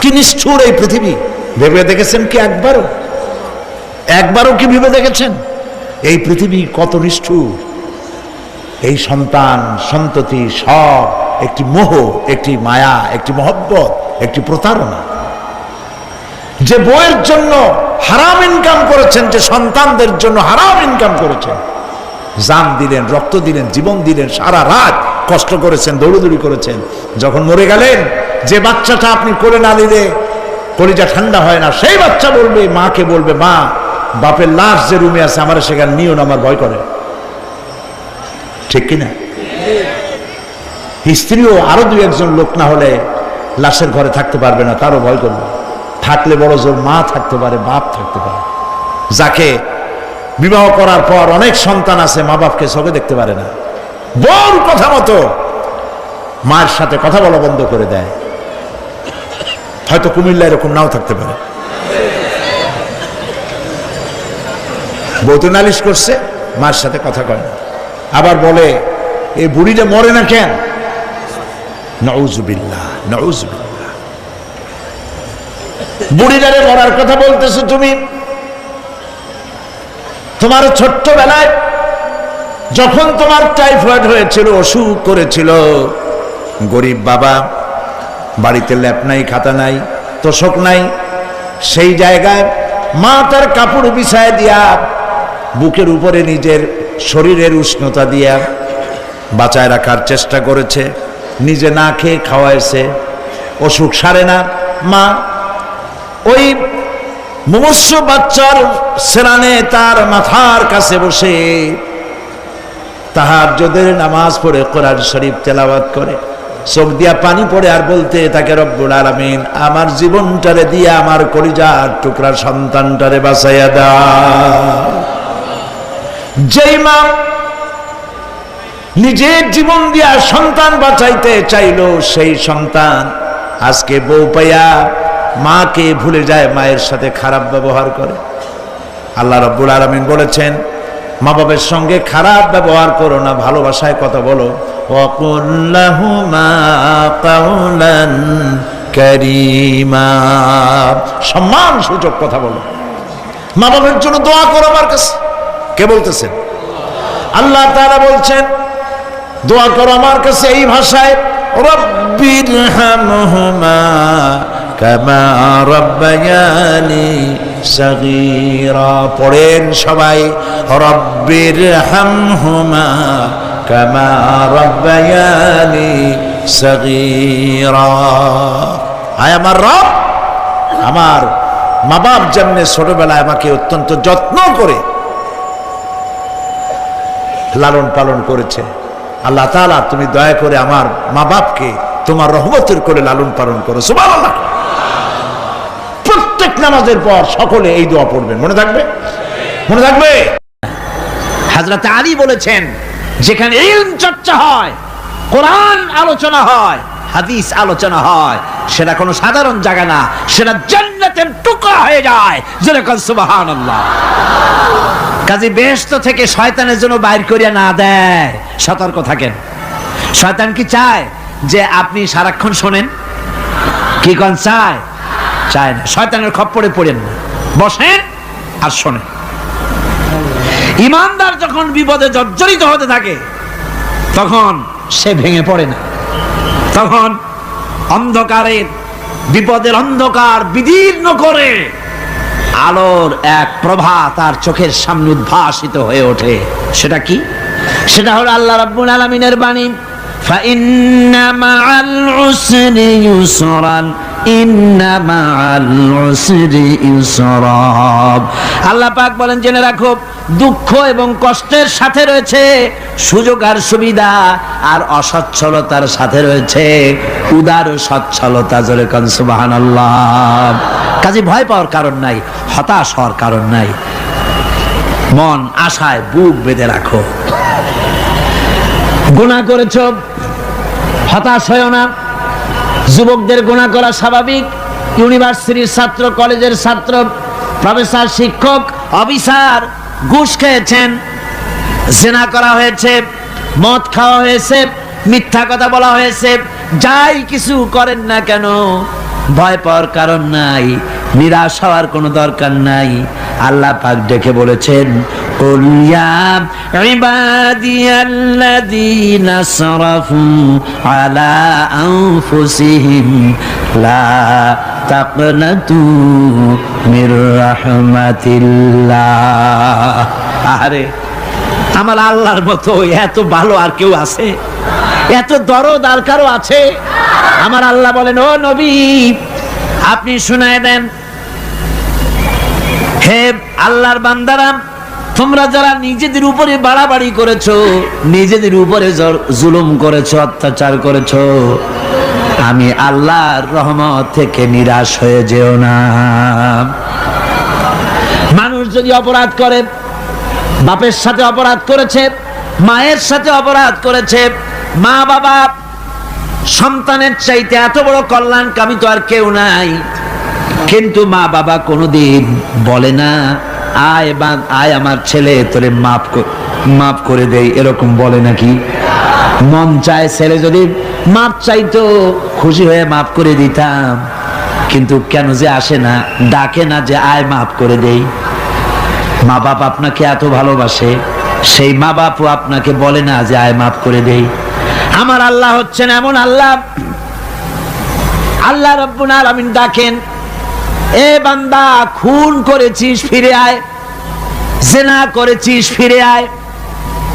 কি নিষ্ঠুর এই পৃথিবী, ভেবে দেখেছেন কি একবারও কি ভেবে দেখেছেন এই পৃথিবী কত নিষ্ঠুর? এই সন্তান সন্ততি সব একটি মোহ, একটি মায়া, একটি মহব্বত, একটি প্রতারণা। যে বউয়ের জন্য হারাম ইনকাম করেছেন, যে সন্তানদের জন্য হারাম ইনকাম করেছেন, জান দিলেন, রক্ত দিলেন, জীবন দিলেন, সারা রাত কষ্ট করেছেন, দৌড়দৌড়ি করেছেন, যখন মরে গেলেন, যে বাচ্চাটা আপনি কোলে না নিলে কলিজা ঠান্ডা হয় না, সেই বাচ্চা বলবে, মাকে বলবে, মা বাপের লাশ যে রুমে আছে আমার সেখানে নিও না, আমার ভয় করে। ঠিক কিনা? স্ত্রীও আরো দুই একজন লোক না হলে লাশের ঘরে থাকতে পারবে না, তারও ভয় করবে। থাকলে বড় জোর মা থাকতে পারে, বাপ থাকতে পারে। যাকে বিবাহ করার পর অনেক সন্তান আছে, মা বাপকে চোখে দেখতে পারে না, বউর কথা মতো মায়ের সাথে কথা বলা বন্ধ করে দেয়। হয়তো কুমিল্লা এরকম নাও থাকতে পারে। বউ তো নালিশ করছে, মার সাথে কথা কয় না, আবার বলে এই বুড়িটা মরে না কেন? নাউজুবিল্লাহ, নাউজুবিল্লাহ। বুড়িটারে মরার কথা বলতেছো তুমি? তোমার ছোট্টবেলায় যখন তোমার টাইফয়েড হয়েছিল, অসুখ করেছিল, গরিব বাবা, বাড়িতে ল্যাপ নাই, খাতা নাই, তোষক নাই, সেই জায়গায় মা তার কাপড় বিছায় দিয়া বুকের উপরে নিজের শরীরের উষ্ণতা দিয়া বাঁচায় রাখার চেষ্টা করেছে, নিজে না খেয়ে খাওয়াইছে, অসুখ সারে না। মা ওই মুমূর্ষ বাচ্চার সেরানে তার মাথার কাছে বসে তাহাজ্জুদের নামাজ পড়ে কোরআন শরীফ তেলাওয়াত করে, চোখ দিয়া পানি পড়ে, আর বলতে তাকে, রব্বুল আলামিন আমার জীবনটারে দিয়ে আমার কলিজার টুকরা সন্তানটারে বাঁচাইয়া দাও। যেই মা নিজের জীবন দিয়া সন্তান বাঁচাইতে চাইলো, সেই সন্তান আজকে বউ পাইয়া মাকে ভুলে যায়, মায়ের সাথে খারাপ ব্যবহার করে। আল্লাহ রাব্বুল আলামিন বলেছেন, মা বাবার সঙ্গে খারাপ ব্যবহার করো না, ভালোবাসায় কথা বলো। ওয়াকুল লাহুমা কাওলান কারীমা, সম্মান সূচক কথা বলো। মা বাবার জন্য দোয়া করো আমার কাছে। কে বলতেছেন? আল্লাহ তাআলা বলছেন দোয়া করো আমার কাছে এই ভাষায়, রব্বিরহামহুমা কামা রাব্বায়ানি সাগীরা। পড়েন সবাই, রব্বিরহামহুমা কামা রাব্বায়ানি সাগীরা। আয় আমার রব, আমার মা বাপ যেমনে ছোটবেলায় আমাকে অত্যন্ত যত্ন করে লালন পালন করেছে, আল্লাহ তাআলা তুমি দয়া করে আমার মা বাপকে তোমার রহমতের করে লালন পালন করো। সুবহানাল্লাহ। প্রত্যেক নামাজের পর সকলে এই দোয়া পড়বেন, মনে থাকবে? মনে থাকবে? হযরত আলী বলেছেন, যেখানে ইলম চর্চা হয়, কোরআন আলোচনা হয়, হাদিস আলোচনা হয়, সেটা কোনো সাধারণ জায়গা না, সেটা জান্নাতের টুকরা হয়ে যায়। যেরকম সুবহানাল্লাহ। কাজী বেহেশত থেকে শয়তানের জন্য বাইর করিয়া না দেয়, সতর্ক থাকেন। শয়তান কি চায় যে আপনি সারাক্ষণ শোনেন? কি কোন চায়? চায় না। শয়তানের খপ্পরে পড়েন না, বসেন আর শোনেন। ইমানদার যখন বিপদে জর্জরিত হতে থাকে তখন সে ভেঙে পড়ে না, তখন অন্ধকারের বিপদের অন্ধকার বিদীর্ণ করে আলোর এক প্রভা তার চোখের সামনে উদ্ভাসিত হয়ে ওঠে। সেটা কি? সেটা হলো আল্লাহ রাব্বুল আলামিনের বাণী, ফাইন্না মাআল উসরি ইউসরান, ইন্না মাআল উসরি ইউসরা। আল্লাহ পাক বলেন, জেনে রাখো, দুঃখ এবং কষ্টের সাথে রয়েছে সুযোগ আর সুবিধা, আর অসচ্ছলতার সাথে রয়েছে উদার সচ্ছলতা। জোরে কোন সুবহানাল্লাহ। কাজে ভয় পাওয়ার কারণ নাই, হতাশ হওয়ার কারণ নাই, মন আশায় বুক বেঁধে রাখো। গুনাহ করেছ, হতাশ হয়ো না। যুবকদের গুনাহ করা স্বাভাবিক। ইউনিভার্সিটির ছাত্র, কলেজের ছাত্র, প্রফেসর, শিক্ষক, অফিসার ঘুষ খেয়েছেন, জিনা করা হয়েছে, মদ খাওয়া হয়েছে, মিথ্যা কথা বলা হয়েছে, যাই কিছু করেন না কেন ভয় পাওয়ার কারণ নাই, নিরাশ হওয়ার কোনো দরকার নাই। আল্লাহ পাক ডেকে বলেছেন, কুল ইয়া ইবাদিয়াল্লাযীনা আসরাফু আলা আনফুসিহিম লা তাকনাতু মির রাহমাতিল্লাহ। আরে আমার আল্লাহর মতো এত ভালো আর কেউ আছে? এত দরদ আর কারো আছে? আমার আল্লাহ বলেন, ও নবী আপনি শুনায় দেন, হে আল্লাহর বান্দারা, তোমরা যারা নিজেদের উপরে বাড়াবাড়ি করেছো, নিজেদের উপরে জুলুম করেছো, অত্যাচার করেছো, আমি আল্লাহর রহমত থেকে নিরাশ হয়ে যেও না। মানুষ যদি অপরাধ করে, বাপের সাথে অপরাধ করেছে, মায়ের সাথে অপরাধ করেছে, মা বাবা সন্তানের চাইতে এত বড় কল্যাণকামী তো আর কেউ নাই, কিন্তু মা বাবা কোনোদিন বলে না আয় আমার ছেলে তোরে মাফ করে দেই, এরকম বলে নাকি? মন চায় ছেলে যদি মাফ চাইতো, খুশি হয়ে মাফ করে দিতাম, কিন্তু কেন যে আসে না, ডাকে না যে আয় মাফ করে দেই। মা বাপ আপনাকে এত ভালোবাসে, সেই মা বাপও আপনাকে বলে না যে আয় মাফ করে দেই। আমার আল্লাহ হচ্ছেন এমন আল্লাহ, আল্লাহ রাব্বুল আলামিন ডাকেন, এ বান্দা খুন করেছিস ফিরে আয়, জিনা করেছিস ফিরে আয়,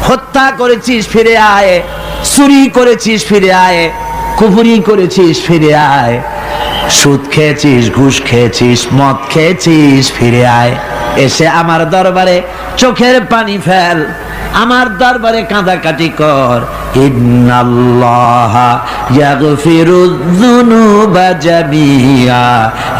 হত্যা করেছিস ফিরে আয়, চুরি করেছিস ফিরে আয়, কুফরি করেছিস ফিরে আয়, সুদ খেয়েছিস, ঘুষ খেয়েছিস, মদ খেয়েছিস ফিরে আয়, এসে আমার দরবারে চোখের পানি ফেল, আমার দরবারে কাঁদাকাটি কর। ইন্নাল্লাহা ইয়াগফিরুয যুনুবা জামিআ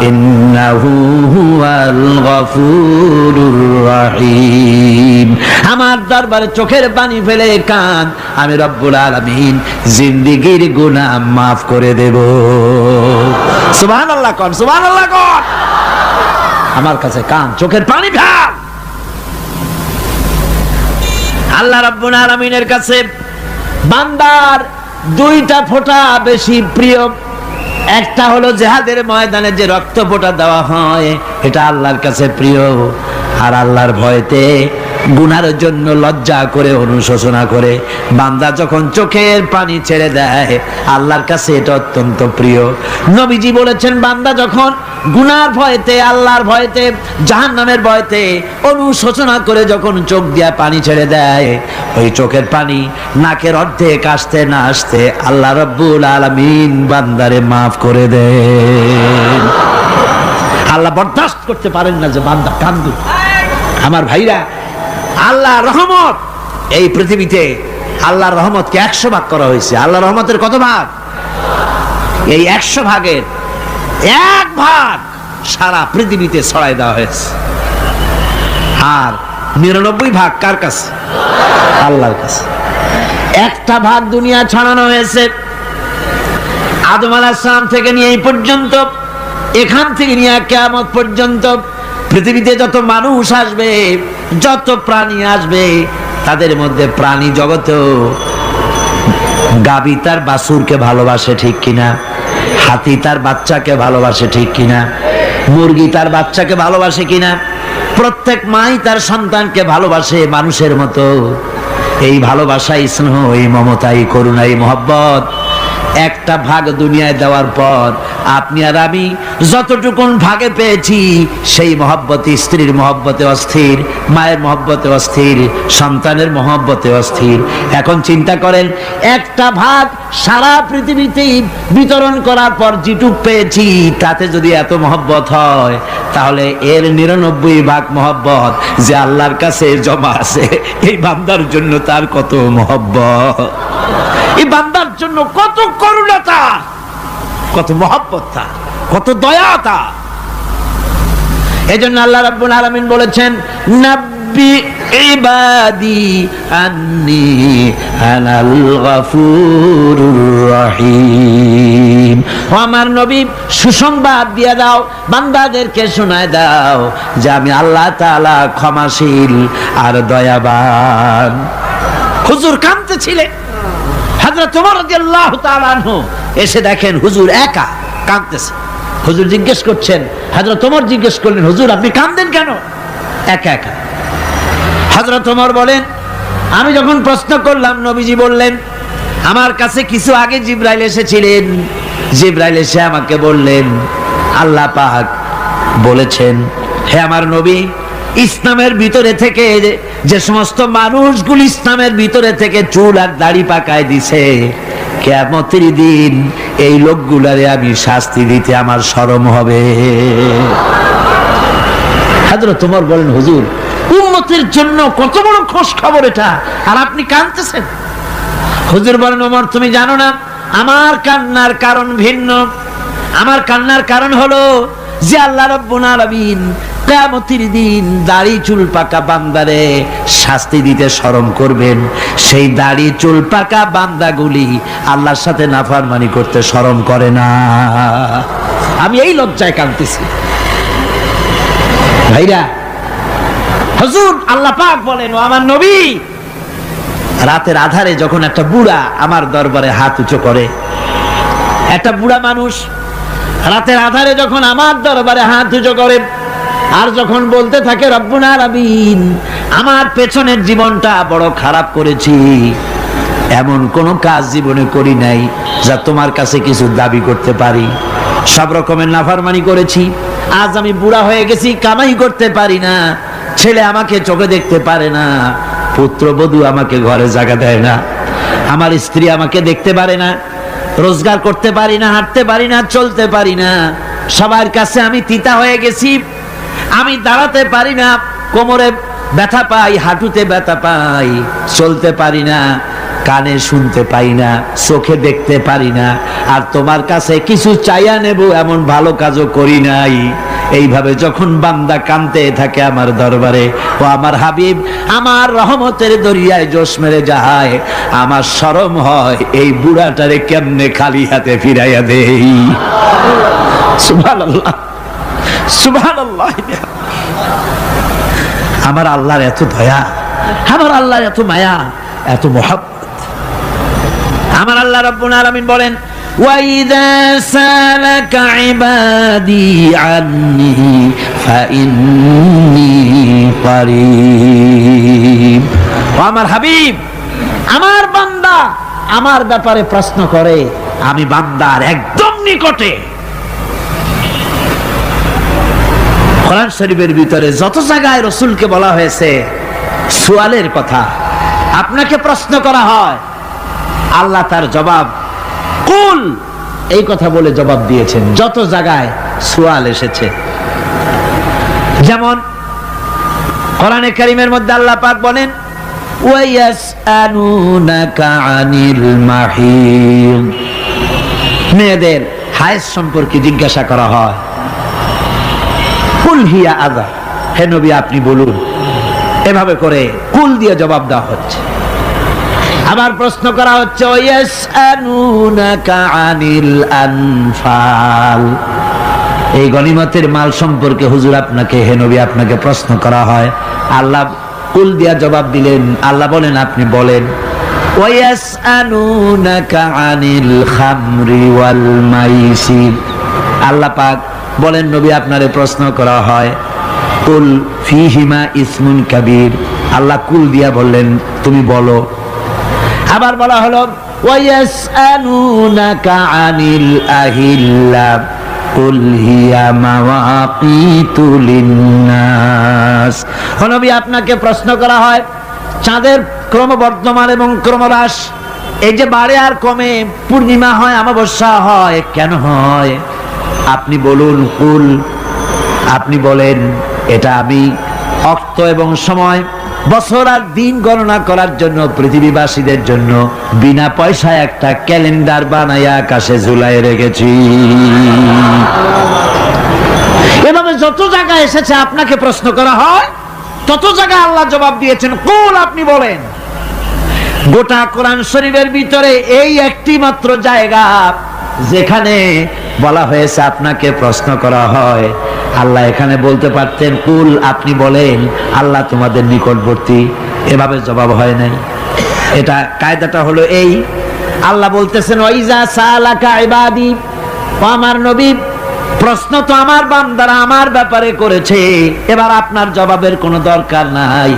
ইন্নাহু হুয়াল গফুরুর রহিম। আমার দরবারে চোখের পানি ফেলে কান, আমি রব্বুল আলামিন জিন্দেগীর গুনাহ মাফ করে দেব। সুবহানাল্লাহ কোন, সুবহানাল্লাহ কোন। আমার কাছে কান, চোখের পানি ফেল। আল্লাহ রাব্বুল আলামিনের কাছে বান্দার দুইটা ফোঁটা বেশি প্রিয়। একটা হলো জিহাদের ময়দানে যে রক্ত ফোঁটা দেওয়া হয়, এটা আল্লাহর কাছে প্রিয়। আর আল্লাহর ভয়তে গুনার জন্য লজ্জা করে, অনুশোচনা করে বান্দা যখন চোখের পানি ছেড়ে দেয়, আল্লাহর কাছে এটা অত্যন্ত প্রিয়। নবীজি বলেছেন, বান্দা যখন গুনার ভয়তে, আল্লাহর ভয়তে, জাহান্নামের ভয়তে অনুশোচনা করে যখন চোখ দিয়া পানি ছেড়ে দেয়, ওই চোখের পানি নাকের অর্ধেক আসতে না আসতে আল্লাহ রাব্বুল আলামিন বান্দারে মাফ করে দেন। আল্লাহ বরদাস্ত করতে পারেন না যে বান্দা কান্দুক। আমার ভাইরা, আল্লাহর রহমত এই পৃথিবীতে, আল্লাহর রহমতকে 100 ভাগ করা হয়েছে। আল্লাহর রহমতের কত ভাগ? এই 100 ভাগের 1 ভাগ সারা পৃথিবীতে ছড়াই দেওয়া হয়েছে। আর 99 ভাগ কার কাছে? আল্লাহর কাছে। একটা ভাগ দুনিয়া ছড়ানো হয়েছে আদম আলাইহিস সালাম থেকে নিয়ে এই পর্যন্ত, এখান থেকে নিয়ে কিয়ামত পর্যন্ত পৃথিবীতে যত মানুষ আসবে, যত প্রাণী আসবে, তাদের মধ্যে প্রাণী জগতেও গাভী তার বাছুরকে ভালোবাসে, ঠিক কিনা? হাতি তার বাচ্চাকে ভালোবাসে, ঠিক কিনা? মুরগি তার বাচ্চাকে ভালোবাসে কিনা? প্রত্যেক মাই তার সন্তানকে ভালোবাসে মানুষের মতো। এই ভালোবাসা, স্নেহ, এই মমতা, এই করুণা, এই মহব্বত একটা ভাগ দুনিয়ায় দেওয়ার পর আপনি আর আমি যতটুকুন ভাগে পেয়েছি, সেই মহব্বত স্ত্রীর মহব্বতে অস্থির, মায়ের মহব্বতে অস্থির, সন্তানের মহব্বতে অস্থির। এখন চিন্তা করেন, একটা ভাগ সারা পৃথিবীতেই বিতরণ করার পর যেটুক পেয়েছি, তাতে যদি এত মহব্বত হয়, তাহলে এর 99 ভাগ মহব্বত যে আল্লাহর কাছে জমা আছে, এই বান্দার জন্য তার কত মহব্বত, এই বান্দার জন্য কত করুণা, কত মহব্বত, কত দয়া। এজন্য আল্লাহ রাব্বুল আলামিন বলেছেন, নাব্বি ইবাদি আন্নি আনাল গফুরুর রহিম। ও আমার নবী, সুসংবাদ দিয়ে দাও, বান্দাদেরকে শোনায় দাও যে আমি আল্লাহ তাআলা ক্ষমাশীল আর দয়াবান। হুজুর কাঁদতেছিলেন, হযরত ওমর রাদিয়াল্লাহু তাআলা আনহু এসে দেখেন হুজুর একা কাঁদতেছে। হুজুর জিজ্ঞেস করছেন, হযরত ওমর জিজ্ঞেস করলেন, হুজুর আপনি কাঁদেন কেন একা একা? হযরত ওমর বলেন, আমি যখন প্রশ্ন করলাম নবীজি বললেন, আমার কাছে কিছু আগে জিবরাইল এসেছিলেন। জিবরাইল এসে আমাকে বললেন, আল্লাহ পাক বলেছেন, হে আমার নবী, ইসলামের ভিতরে থেকে যে সমস্ত মানুষগুলো ইসলামের ভিতরে থেকে চুল আর দাড়ি পাকায় দিছে, কিয়ামতের দিন এই লোকগুলারে আমি শাস্তি দিতে আমার শরম হবে। হযরত ওমর বলেন, হুজুর উম্মতের জন্য কত বড় খোঁজ খবর এটা, আর আপনি কাঁদতেছেন। হুজুর বলেন, ওমর তুমি জানো না আমার কান্নার কারণ ভিন্ন। আমার কান্নার কারণ হলো যে আল্লাহ রাব্বুল আলামিন কিয়ামতের দিন দাড়ি চুল পাকা বান্দারে শাস্তি দিতে শরম করবেন। সেই দাড়ি চুল পাকা বান্দাগুলি আল্লাহর সাথে নাফরমানি করতে শরম করে না। আমি এই লজ্জায় কাঁদতেছি। ভাইরা, হুজুর আল্লাহ পাক বলেন, ও আমার নবী, রাতের আধারে যখন একটা বুড়া আমার দরবারে হাত উঁচু করে, একটা বুড়া মানুষ রাতের আধারে যখন আমার দরবারে হাত উঁচু করে আর যখন বলতে থাকে, রব্বুল আলামিন আমার পেছনের জীবনটা বড় খারাপ করেছি, এমন কোন কাজ জীবনে করি নাই যা তোমার কাছে কিছু দাবি করতে পারি, সব রকমের নাফরমানি করেছি, আজ আমি বুড়া হয়ে গেছি, কামাই করতে পারি না, ছেলে আমাকে চোখে দেখতে পারে না, পুত্রবধূ আমাকে ঘরে জায়গা দেয় না, আমার স্ত্রী আমাকে দেখতে পারে না, রোজগার করতে পারি না, হাঁটতে পারি না, চলতে পারি না, সবার কাছে আমি তিতা হয়ে গেছি, আমি দাঁড়াতে পারি না, কোমরে ব্যথা পাই, হাঁটুতে ব্যথা পাই, চলতে পারি না, কানে শুনতে পাই না, চোখে দেখতে পারি না, আর তোমার কাছে কিছু চাইয়া নেব এমন ভালো কাজও করি নাই। এইভাবে যখন বান্দা কাঁদতে থাকে আমার দরবারে, ও আমার হাবিব আমার রহমতের দরিয়ায় জোশ মেরে যায়, আমার শরম হয় এই বুড়াটারে কেমনে খালি হাতে ফিরাইয়া দেই। সুবহানাল্লাহ, সুবহানাল্লাহ। আমার আল্লাহর এত দয়া, আমার আল্লাহর এত মায়া, এত মহব্বত। আমার আল্লাহ রাব্বুল আলামিন বলেন, وَإِذَا سَأَلَكَ عِبَادِي عَنِّي فَإِنِّي قَرِيبٌ। আমার হাবিব, আমার বান্দা আমার ব্যাপারে প্রশ্ন করে, আমি বান্দার একদম নিকটে। কোরআন শরীফের ভিতরে যত জায়গায় রাসূলকে বলা হয়েছে সুয়ালের কথা, আপনাকে প্রশ্ন করা হয়, আল্লাহ তার জবাব কুল এই কথা বলে জবাব দিয়েছেন। যত জায়গায় সুয়াল এসেছে, যেমন কোরআনে কারীমের মধ্যে আল্লাহ পাক বলেন, ওয়ায়াসআলুনাকা আনিল মাহিদ, মেয়েদের হায়েজ সম্পর্কে জিজ্ঞাসা করা হয়, কুল হিয়া আযা, হে নবী আপনি বলুন। এভাবে করে কুল দিয়ে জবাব দেওয়া হচ্ছে। আবার প্রশ্ন করা হচ্ছে, ওয়ায়াসআলুনাকা আনিল আনফাল, এই গনিমতের মাল সম্পর্কে হুজুর আপনাকে, হে নবী আপনাকে প্রশ্ন করা হয়। আল্লাহ কুল দিয়া জবাব দিলেন, আল্লাহ বলেন আপনি বলেন। ওয়ায়াসআলুনাকা আনিল খামরি ওয়াল মাইসির, আল্লাহ পাক বলেন নবী আপনারে প্রশ্ন করা হয়, কুল ফীহিমা ইসমুন কাবীর, আল্লাহ কুল দিয়া বললেন তুমি বলো। আবার বলা হলো, ওয়ায়াসআলুনাকা আনিল আহিল্লা কুল হিয়া মাওয়াকিতু লিন্নাস, নবী আপনাকে প্রশ্ন করা হয় চাঁদের ক্রমবর্ধমান এবং ক্রমহ্রাস, এই যে বাড়ে আর কমে, পূর্ণিমা হয় অমাবস্যা হয়, কেন হয় আপনি বলুন। কুল, আপনি বলেন এটা আমি অক্ত এবং সময়, বছর আর দিন গণনা করার জন্য পৃথিবীবাসীদের জন্য বিনা পয়সায় একটা ক্যালেন্ডার বানাইয়া আকাশে ঝুলাই রেখেছি। এভাবে যত জায়গায় এসেছে আপনাকে প্রশ্ন করা হয়, তত জায়গায় আল্লাহ জবাব দিয়েছেন কুল আপনি বলেন। গোটা কোরআন শরীফের ভিতরে এই একটি মাত্র জায়গা যেখানে বলা হয়েছে আপনাকে প্রশ্ন করা হয়, আল্লাহ এখানে বলতে পারতেন কুল আপনি বলেন, আল্লাহ তোমাদের নিকটবর্তী, এভাবে জবাব হয় নাই। এটা কায়দাটা হলো এই, আল্লাহ বলতেছেন ওয়াইজা সালাকা ইবাদি, ও আমার নবী প্রশ্ন তো আমার বান্দারা আমার ব্যাপারে করেছে, এবার আপনার জবাবের কোনো দরকার নাই।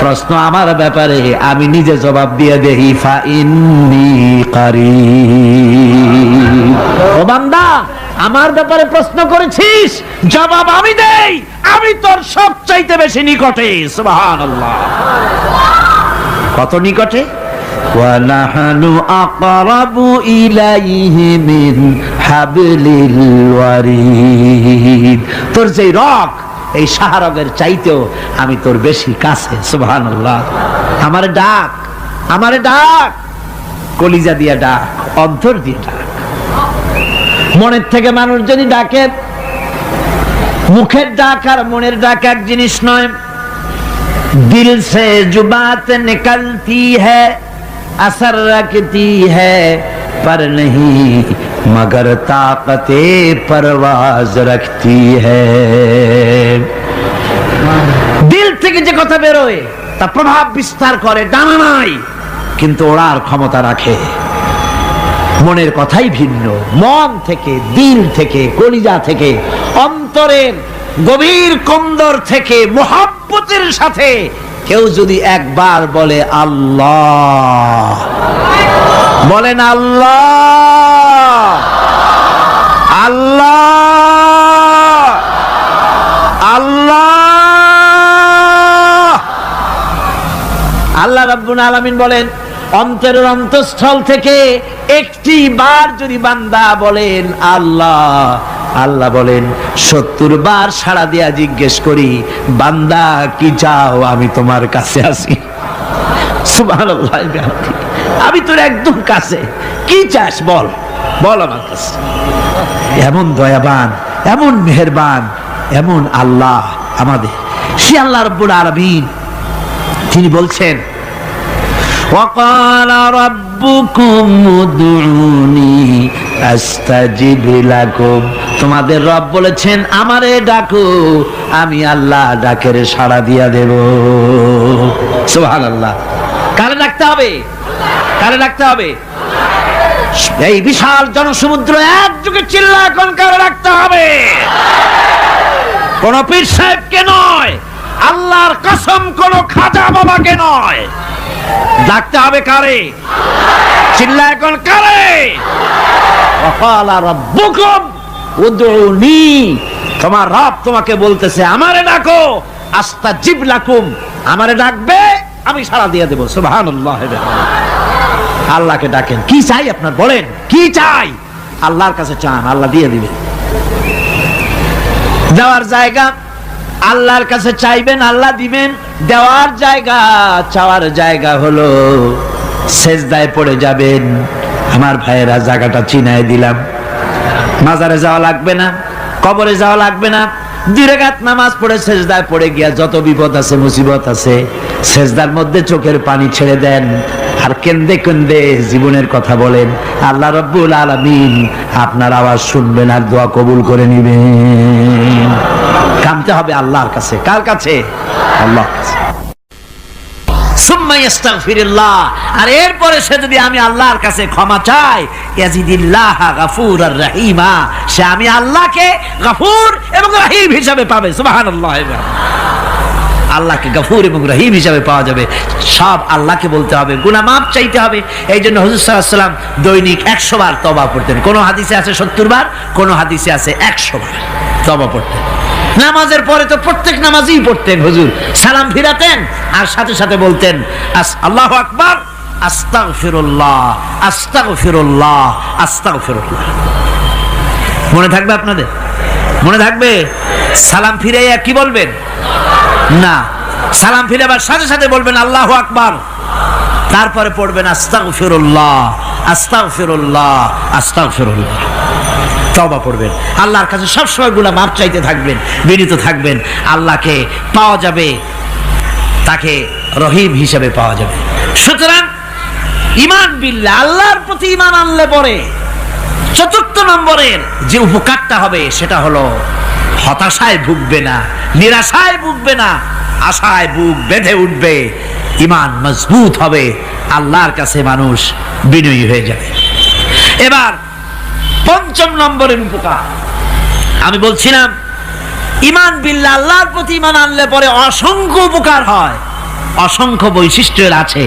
প্রশ্ন আমার ব্যাপারে, আমি নিজে জবাব দিয়ে দেই, ফা ইন্নী কারীব। ও বান্দা, আমার ব্যাপারে প্রশ্ন করেছিস, জবাব আমি দেই, আমি তোর সবচাইতে বেশি নিকটে। সুবহানাল্লাহ। কত নিকটে? ওয়ানাহনু আকরাবু ইলাইহি মিন হাবলিল ওয়ারিদ। তোর যে রগ, এই শাহরগের চাইতেও আমি তোর বেশি কাছে। সুবহানাল্লাহ। আমারে ডাক, আমারে ডাক, কলিজা দিয়া ডাক, অন্তর দিয়ে ডাক। মনের থেকে মানুষ যদি ডাকে, মুখের ডাক আর মনের ডাক এক জিনিস নয়। दिल से जुबात निकलती है, असर रखती है, पर नहीं मगर ताकते परवाज रखती है। दिल থেকে যে কথা বেরোয় তা প্রভাব বিস্তার করে, ডানা নাই কিন্তু ওড়ার ক্ষমতা রাখে। মনের কথাই ভিন্ন। মন থেকে, দিল থেকে, কলিজা থেকে, অন্তরের গভীর কন্দর থেকে মোহাব্বতের সাথে কেউ যদি একবার বলে আল্লাহ, বলেন আল্লাহ, আল্লাহ, আল্লাহ। আল্লাহ রাব্বুল আলামিন বলেন, অন্তরের অন্তঃস্থল থেকে একটি বার যদি বান্দা বলেন আল্লাহ, আল্লাহ বলেন 70 বার সাড়া দিয়া জিজ্ঞেস করি, বান্দা কি চাও, আমি তোমার কাছে আছি। সুবহানাল্লাহ। আমি তোর একদম কাছে, কি চাস বল, বল আমার কাছে। এমন দয়াবান, এমন মেহেরবান, এমন আল্লাহ আমাদের। সে আল্লাহ রাব্বুল আলামিন তিনি বলছেন, وقال ربكم ادعوني استجب لكم। তোমাদের রব বলেছেন আমারে ডাকো, আমি আল্লাহ ডাকের সাড়া দিয়া দেব। সুবহানাল্লাহ। কারে ডাকতে হবে? কারে ডাকতে হবে? এই বিশাল জনসমুদ্র একযোগে চিল্লা এখন কারে ডাকতে হবে? কোন পীর সাহেবকে নয়, আল্লাহর কসম কোন খাজা বাবাকে নয়, ডাকতে হবে কারে? চিল্লা এখন কারে? ওয়াকালা রাব্বুকুম উদউনি। তোমার রব তোমাকে বলতেছে আমারে ডাকো, আস্তাজিব লাকুম, আমারে ডাকবে আমি সাড়া দিয়ে দেব। সুবহানাল্লাহ। আল্লাহকে ডাকেন। কি চাই আপনার বলেন, কি চাই? আল্লাহর কাছে চান, আল্লাহ দিয়ে দিবেন। দেওয়ার জায়গা আল্লাহর কাছে চাইবেন, আল্লাহ দিবেন। দেওয়ার জায়গা, চাওয়ার জায়গা হলো সেজদায় পড়ে যাবেন। আমার ভাইয়েরা, জায়গাটা চিনায় দিলাম। মাজারে যাওয়া লাগবে না, কবরে যাওয়া লাগবে না। 2 রাকাত নামাজ পড়ে সেজদায় পড়ে গিয়া যত বিপদ আছে, মুসিবত আছে, সেজদার মধ্যে চোখের পানি ছেড়ে দেন আর কেন্দে কেন্দে জীবনের কথা বলেন। আল্লাহ রাব্বুল আলামিন আপনার আওয়াজ শুনবেন আর দোয়া কবুল করে নিবেন। কামতে হবে আল্লাহর কাছে। কার কাছে? আল্লাহর কাছে। সুম্মা ইস্তাগফিরুল্লাহ। আর এরপরে সে যদি আমি আল্লাহর কাছে ক্ষমা চাই, ইয়াজিদিল্লাহ গফুরার রহিমা, সে আমি আল্লাহকে গফুর এবং রহিম হিসাবে পাবে। সুবহানাল্লাহ। আল্লাহকে গফুর এবং রহিম হিসাবে পাওয়া যাবে। সব আল্লাহকে বলতে হবে, গুনাহ মাফ চাইতে হবে। এই জন্য হুজুর সাল্লাল্লাহু আলাইহি ওয়াসাল্লাম দৈনিক 100 বার তওবা পড়তেন। কোন হাদিসে আছে 70 বার, কোন হাদিসে আছে 100 বার তওবা পড়তেন। নামাজের পরে তো প্রত্যেক নামাজই পড়তেন হুজুর। সালাম ফিরাতেন আর সাথে সাথে বলতেন আল্লাহু আকবার, আস্তাগফিরুল্লাহ, আস্তাগফিরুল্লাহ, আস্তাগফিরুল্লাহ। মনে থাকবে আপনাদের? মনে থাকবে? সালাম ফিরাইয়া কি বলবেন? না, সালাম ফিরাবার সাথে সাথে বলবেন আল্লাহু আকবার, তারপরে পড়বেন আস্তাগফিরুল্লাহ, আস্তাগফিরুল্লাহ, আস্তাগফিরুল্লাহ। তওবা পড়বেন। আল্লাহর কাছে সবসময় গুনাহ মাফ চাইতে থাকবেন, বিনীত থাকবেন। আল্লাহকে পাওয়া যাবে, তাকে রহিম হিসেবে পাওয়া যাবে। সুতরাং ঈমান বিল্লাহ, আল্লাহর প্রতি ঈমান আনলে পরে 4 নম্বরের যে উপকারটা হবে সেটা হলো হতাশায় ভুগবে না, নিরাশায় ভুগবে না, আশায় বুক বেঁধে উঠবে। ঈমান মজবুত হবে, আল্লাহর কাছে মানুষ বিনয়ী হয়ে যাবে। এবার 5 নম্বরের উপকার, আমি বলছিলাম ঈমান বিল্লাহ, আল্লাহর প্রতি ঈমান আনলে পরে অসংখ্য উপকার হয়, অসংখ্য বৈশিষ্ট্য আছে।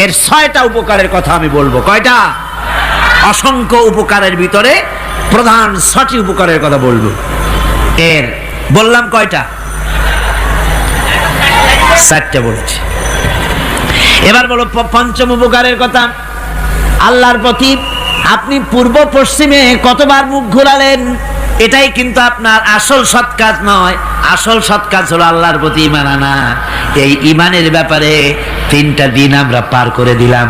এর 6টা উপকারের কথা আমি বলবো। কয়টা? অসংখ্য উপকারের ভিতরে প্রধান 6টি উপকারের কথা বলবো। এর বললাম কয়টা? 4টে বলেছি। এবার বলো পঞ্চম উপকারের কথা। আল্লাহর প্রতি আপনি পূর্ব পশ্চিমে কতবার মুখ ঘোরালেন, এটাই কিন্তু আপনার আসল সৎ কাজ নয়। আসল সৎ কাজ হলো আল্লাহর প্রতি ঈমান আনা। এই ঈমানের ব্যাপারে 3টা দিন আমরা পার করে দিলাম,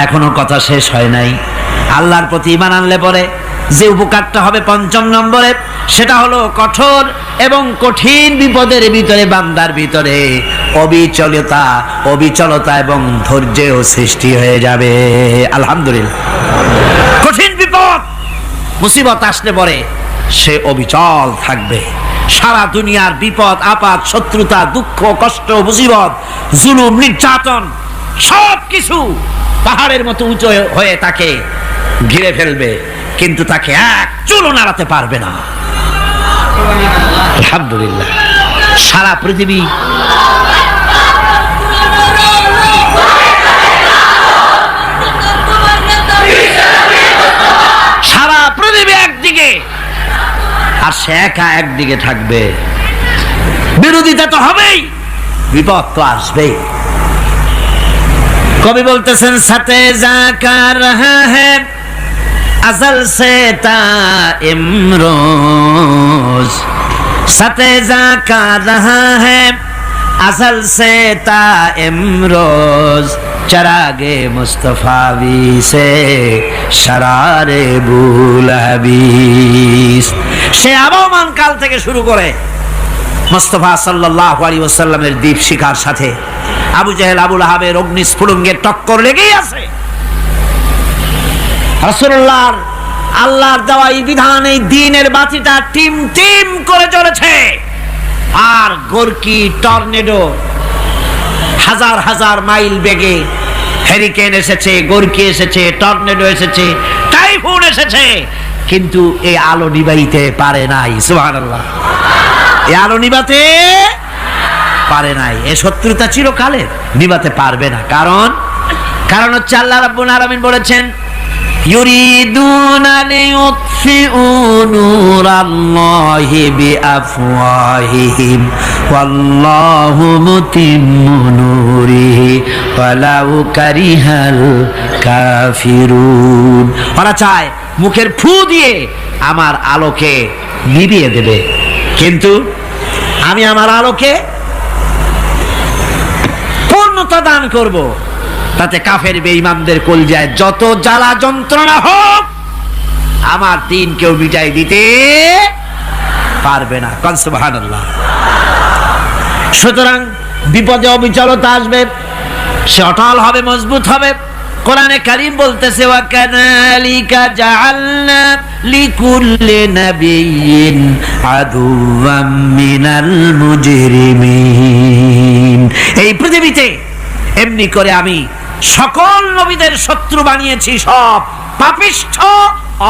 এখনো কথা শেষ হয় নাই। আল্লাহর প্রতি ঈমান আনলে পরে যে উপকারটা হবে 5ম নম্বরে, সেটা হলো কঠোর এবং কঠিন বিপদের ভিতরে বান্দার ভিতরে অবিচলতা এবং ধৈর্যের সৃষ্টি হয়ে যাবে। আলহামদুলিল্লাহ। কঠিন বিপদ মুসিবত আসলে পরে সে অবিচল থাকবে। সারা দুনিয়ার বিপদ আপদ, শত্রুতা, দুঃখ, কষ্ট, মুসিবত, জুলুম, নির্যাতন সবকিছু পাহাড়ের মতো উঁচু হয়ে তাকে ঘিরে ফেলবে, কিন্তু তাকে এক চুলও নাড়াতে পারবে না। আলহামদুলিল্লাহ। সারা পৃথিবী একদিকে আর সে একা একদিকে থাকবে। বিরোধিতা তো হবেই, বিপদ তো আসবেই। কবি বলতেছেন সাথে জাকা রহা হ্যায় अज़ल से ता इमरोज, सते जाका रहा है अज़ल से ता इमरोज, चरागे मुस्तफावी से शरारे बुलहबीस। সে আবহমান কাল থেকে শুরু করে মুস্তাফা সাল্লাল্লাহু আলাইহি ওয়াসাল্লামের দীপ শিখার সাথে আবু জাহেল, আবু লাহাবের অগ্নিস্ফুলিঙ্গের টক্কর লেগেই আছে। রাসূলুল্লাহর আল্লাহর দেওয়া এই বিধান, এই দ্বীনের বাতিটা টিম টিম করে চলেছে। আর গোরকি টর্নেডো হাজার হাজার মাইল বেগে হেরিকেন এসেছে, গোরকি এসেছে, টর্নেডো এসেছে, টাইফুন এসেছে, কিন্তু এই আলো নিবাইতে পারে নাই। সুবহানাল্লাহ। এই আলো নিবাতে পারে নাই। এই শত্রুতা চিরকালের, নিবাতে পারবে না। কারণ হচ্ছে আল্লাহ রাব্বুল আলামিন বলেছেন يريدون ليطفئوا نور الله بأفواههم والله متم نوره ولو كره الكافرون। ওরা চায় মুখের ফু দিয়ে আমার আলোকে নিভিয়ে দেবে, কিন্তু আমি আমার আলোকে পূর্ণতা দান করব, তাতে কাফের বেঈমানদের কলজায় যত জ্বালা যন্ত্রণা হোক আমার দ্বীন কেউ মিটাই দিতে পারবে না। সুবহানাল্লাহ। সুতরাং বিপদে অবিচলতা আসবে, সে অটল হবে, মজবুত হবে। কোরআনে কারীম বলতেছে ওয়া কাযালিকা জাআলনা লিকুল্লি নাবিয়্যিন আদুওয়াম মিনাল মুজরিমিন। এই পৃথিবীতে এমনি করে আমি সকল নবীদের শত্রু বানিয়েছি, সব পাপিষ্ঠ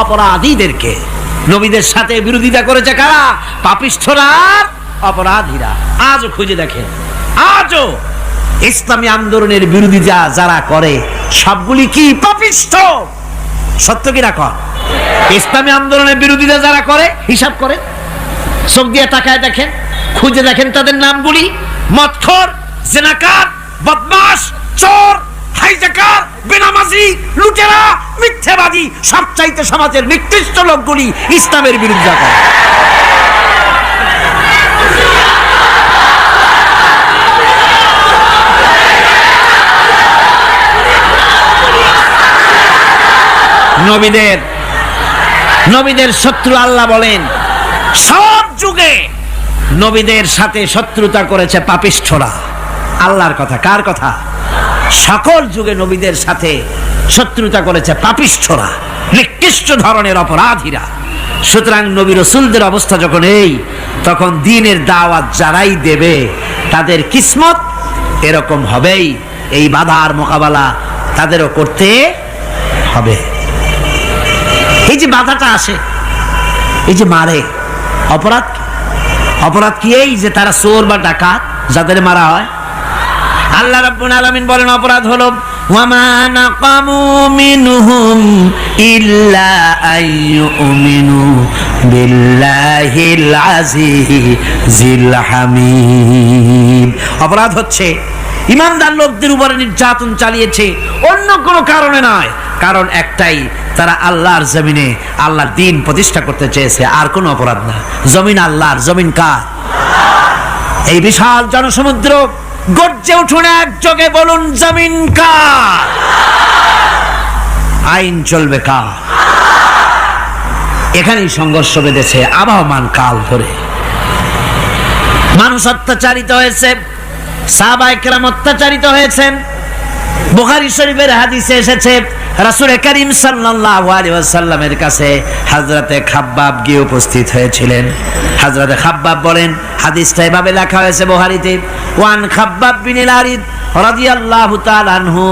অপরাধীদেরকে। নবীদের সাথে বিরোধিতা করেছে কারা? পাপিষ্ঠরা, অপরাধীরা। আজও খুঁজে দেখেন, আজও ইসলামী আন্দোলনের বিরোধিতা যারা করে সবগুলি কি? পাপিষ্ঠ। সত্য কি না কর? ইসলামী আন্দোলনের বিরোধিতা যারা করে হিসাব করে, চোখ দিয়ে তাকায় দেখেন, খুঁজে দেখেন তাদের নামগুলি। মদখোর, জিনাকার, বদমাশ, চোর, হাইজাকার, বেনামাজি, লুটেরা, মিথ্যাবাদী, সবচাইতে সমাজের নিকৃষ্ট লোকগুলি ইসলামের বিরুদ্ধে করে। নবীদের শত্রু আল্লাহ বলেন সব যুগে নবীদের সাথে শত্রুতা করেছে পাপিষ্ঠরা। আল্লাহর কথা। কার কথা? সকল যুগে নবীদের সাথে শত্রুতা করেছে পাপিষ্ঠরা, নিকৃষ্ট ধরনের অপরাধীরা। সুতরাং নবী রাসূলদের অবস্থা যখন এই, তখন দ্বীনের দাওয়াত যারাই দেবে তাদের কিসমত এরকম হবেই। এই বাধার মোকাবেলা তাদেরও করতে হবে। এই যে বাধাটা আসে, এই যে মারে, অপরাধ কি? অপরাধ কি এই যে তারা চোর বা ডাকাত যাদের মারা হয়? আল্লাহ রাব্বুল আলামিন বলেন অপরাধ হলো ওয়ামা নাকামু মিনহুম ইল্লা আইয়ুমিনু বিল্লাহিল আজিজিল হামিদ। অপরাধ হচ্ছে ঈমানদার লোকদের উপরে নির্যাতন চালিয়েছে, অন্য কোনো কারণে নয়, কারণ একটাই, তারা আল্লাহর জমিনে আল্লাহর দ্বীন প্রতিষ্ঠা করতে চেয়েছে, আর কোনো অপরাধ না। জমিন আল্লাহর, জমিন কার? এই বিশাল জনসমুদ্র গর্জে উঠুন একযোগে বলুন জমিন কার? আইন চলবে কার? এখানেই সংঘর্ষ বেঁধেছে আবহমান কাল ধরে। মানুষ অত্যাচারিত হয়েছে, সাহাবায়ে কেরাম অত্যাচারিত হয়েছেন। বুখারী শরীফের হাদিসে এসেছে রাসূল করিম সাল্লাল্লাহু আলাইহি ওয়াসাল্লামের কাছে হযরতে খাব্বাব গিয়ে উপস্থিত হয়েছিলেন। হযরতে খাব্বাব বলেন, হাদিসটা এভাবে লেখা হয়েছে বুখারীতে, ওয়ান খাব্বাব বিন আল-আরিদ রাদিয়াল্লাহু তাআলা আনহু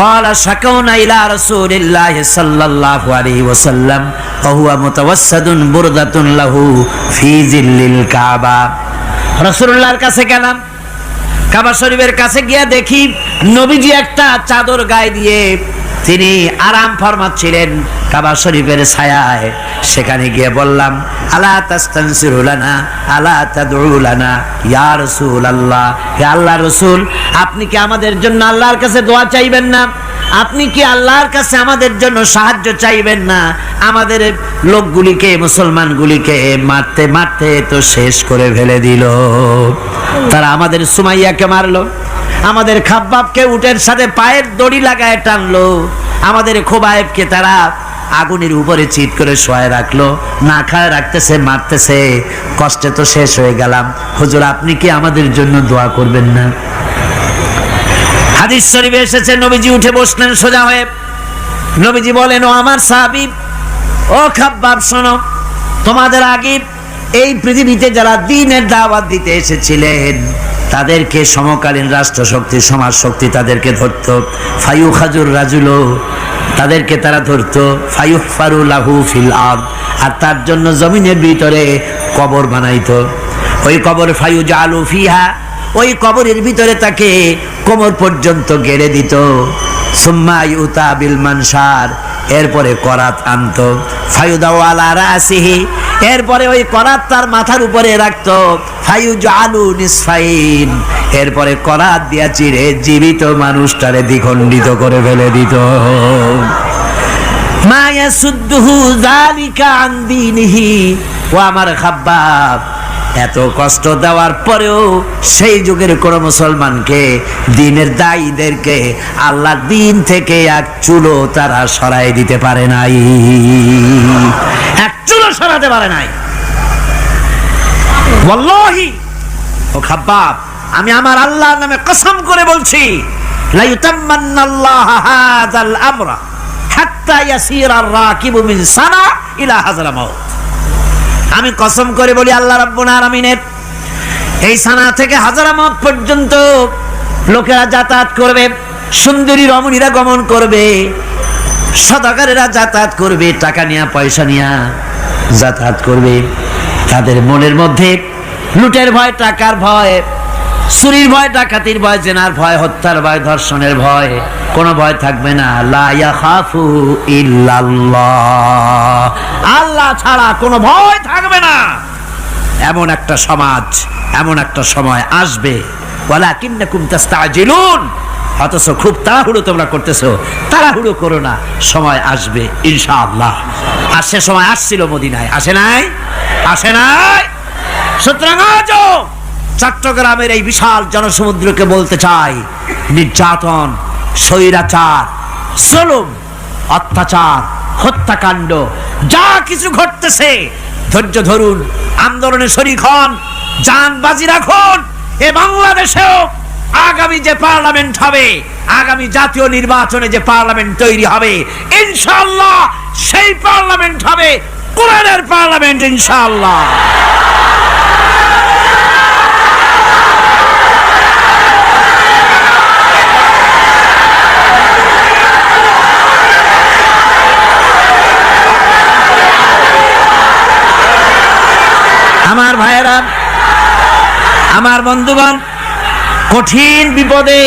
قال شكونا إلى رسول الله صلى الله عليه وسلم وهو متوسد بردة له في ظل الكعبة। রাসূলুল্লাহর কাছে গেলাম, কাবা শরীফের কাছে গিয়ে দেখি নবীজি একটা চাদর গায়ে দিয়ে তিনি আরাম ফরমাচ্ছিলেন কাবা শরীফের ছায়ায়। সেখানে গিয়ে বললাম, আলা তাস্তানসিরু লানা আলা তাদউ লানা ইয়া রাসূলুল্লাহ, হে আল্লাহর রাসূল, আপনি কি আমাদের জন্য আল্লাহর কাছে দোয়া চাইবেন না? আপনি কি আল্লাহর কাছে আমাদের জন্য সাহায্য চাইবেন না? আমাদের লোকগুলিকে, মুসলমানগুলিকে মারতে মারতে তো শেষ করে ফেলে দিল। তারা আমাদের সুমাইয়াকে মারলো, আমাদের খাব্বাবকে উটের সাথে পায়ের দড়ি লাগায় টানলো, আমাদের খোবায়েবকে তারা আগুনের উপরে চিৎ করে শোয়ায় রাখলো, না খায় রাখতেছে, মারতেছে, কষ্টে তো শেষ হয়ে গেলাম। হুজুর, আপনি কি আমাদের জন্য দোয়া করবেন না? হাদিস শরীফে এসেছে নবীজি উঠে বসলেন সোজা হয়ে। নবীজি বলেন, ও আমার সাহাবী, ও খাব্বাব, শোনো, তোমাদের আগে এই পৃথিবীতে যারা দ্বীনের দাওয়াত দিতে এসেছিলেন তাদেরকে সমকালীন রাষ্ট্রশক্তি, সমাজ শক্তি তাদেরকে ধরত। ফায়ুখাজুর রাজুলো, তাদেরকে তারা ধরত। ফায়ুহফারু লাহু ফিল আরদ, আর তার জন্য জমিনের ভিতরে কবর বানাইতো। ওই কবর ফায়ুজালু ফিহা, ওই কবরের ভিতরে তাকে কোমর পর্যন্ত গেড়ে দিত। সুম্মা ইউতা বিল মানশার, এরপরে করাত আনতো। ফায়ুদাউ আলা রাসিহি, এরপরে ওই করাত তার মাথার উপরে রাখতো। ফায়ুজালু নিসফাইন, এরপরে করাত দিয়া চিরে জীবিত মানুষটারে দ্বিখণ্ডিত করে ফেলে দিত। মা ইয়াসুদ্দুহু যালিকা আন দীনিহি, ও আমার খাব্বাব, এত কষ্ট দেওয়ার পরেও সেই যুগের কোন মুসলমানকে, দ্বীনের দায়ীদেরকে আল্লাহর দ্বীন থেকে এক চুলো তারা সরাই দিতে পারে নাই, এক চুলো সরাতে পারে নাই। ওয়াল্লাহি, ও খাব্বাব, আমি আমার আল্লাহর নামে কসম করে বলছি, লা ইউতাম্মান্নাল্লাহু হাযাল আমরা হাত্তা ইয়াসিরা আর-রাকিবু মিন সানা ইলা হাযরামাউত। আমি কসম করে বলি, আল্লাহ রাব্বুল আলামিনের এই সানা থেকে হাজারামাউত পর্যন্ত লোকেরা যাতায়াত করবে, সুন্দরী রমণীরা গমন করবে, সদাগরেরা যাতায়াত করবে, টাকা নিয়া পয়সা নিয়া যাতায়াত করবে। তাদের মনের মধ্যে লুটের ভয়, টাকার ভয়, চুরির ভয়, ডাকাতির ভয়, জেনার ভয়, হত্যার ভয়, ধর্ষণের ভয়, কোনো ভয় থাকবে না। লা ইয়াখাফু ইল্লাল্লাহ, আল্লাহ ছাড়া কোনো ভয় থাকবে না। এমন একটা সমাজ, এমন একটা সময় আসবে। ওয়ালাকিন্নাকুম তাস্তাজিলুন, অথচ খুব তাড়াহুড়ো তোমরা করতেছো। তাড়াহুড়ো করো না, সময় আসবে ইনশাআল্লাহ। আর সে সময় আসছিল মদিনায়, আসে নাই? আসে নাই? সুতরাং আজও চট্টগ্রামের এই বিশাল জনসমুদ্রকে বলতে চাই, নির্যাতন, স্বৈরাচার, জুলুম, অত্যাচার, হত্যাকাণ্ড যা কিছু ঘটতেছে, ধৈর্য ধরুন, আন্দোলনে শরীক হন, জান বাজি রাখুন। এ বাংলাদেশেও আগামী যে পার্লামেন্ট হবে, আগামী জাতীয় নির্বাচনে যে পার্লামেন্ট তৈরি হবে, ইনশাআল্লাহ সেই পার্লামেন্ট হবে কোরআনের পার্লামেন্ট, ইনশাআল্লাহ। আমার ভাইয়েরা, আমার বন্ধুগণ, কঠিন বিপদে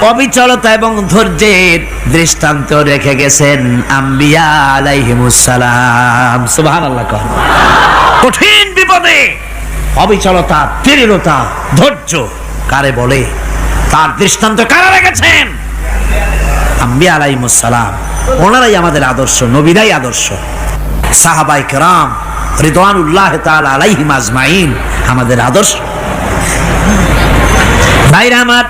অবিচলতা এবং ধৈর্যের দৃষ্টান্ত রেখে গেছেন আম্বিয়া আলাইহিমুস সালাম। সুবহানাল্লাহ। কঠিন বিপদে অবিচলতা, দৃঢ়তা, ধৈর্য কারে বলে, তার দৃষ্টান্ত কারা রেখেছেন? আম্বিয়া আলাইহিমুস সালাম। ওনারাই আমাদের আদর্শ, নবীরাই আদর্শ। সাহাবায়ে কেরাম রিদওয়ানুল্লাহ তাআলা আলাইহিম আজমাইন আমাদের আদর্শ। ভাইরা আমার,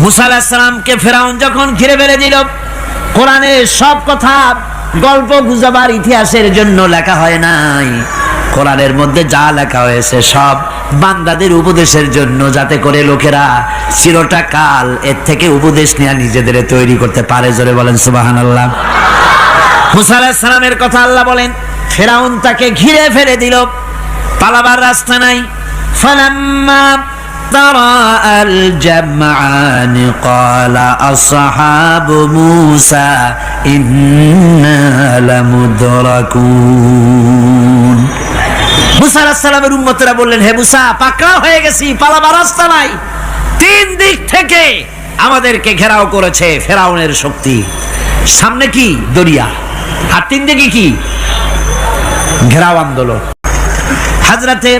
মুসা আলাইহিস সালামকে ফেরাউন যখন ঘিরে ফেলে দিল, কোরআনের সব কথা গল্প গুজবার ইতিহাসের জন্য লেখা হয় নাই। কোরআনের মধ্যে যা লেখা হয়েছে সব বান্দাদের উপদেশের জন্য, যাতে করে লোকেরা চিরটা কাল এর থেকে উপদেশ নিয়ে নিজেদের তৈরি করতে পারে। জোরে বলেন সুবহানাল্লাহ। মুসা আলাইহিস সালামের কথা আল্লাহ বলেন, ফেরাউন তাকে ঘিরে ফেলে দিল, পালাবার রাস্তা নাই। ফালাম্মা تراءى الجمعان قال أصحاب موسى إنا لمدركون। মুসা আলাইহিস সালামের উম্মতরা বললেন, হে মুসা, পাকড়াও হয়ে গেছি, পালাবার রাস্তা নাই। তিন দিক থেকে আমাদেরকে ঘেরাও করেছে ফেরাউনের শক্তি। সামনে কি? দরিয়া, আর তিন দিকে কি? ঘেরাও আন্দোলন। হযরতে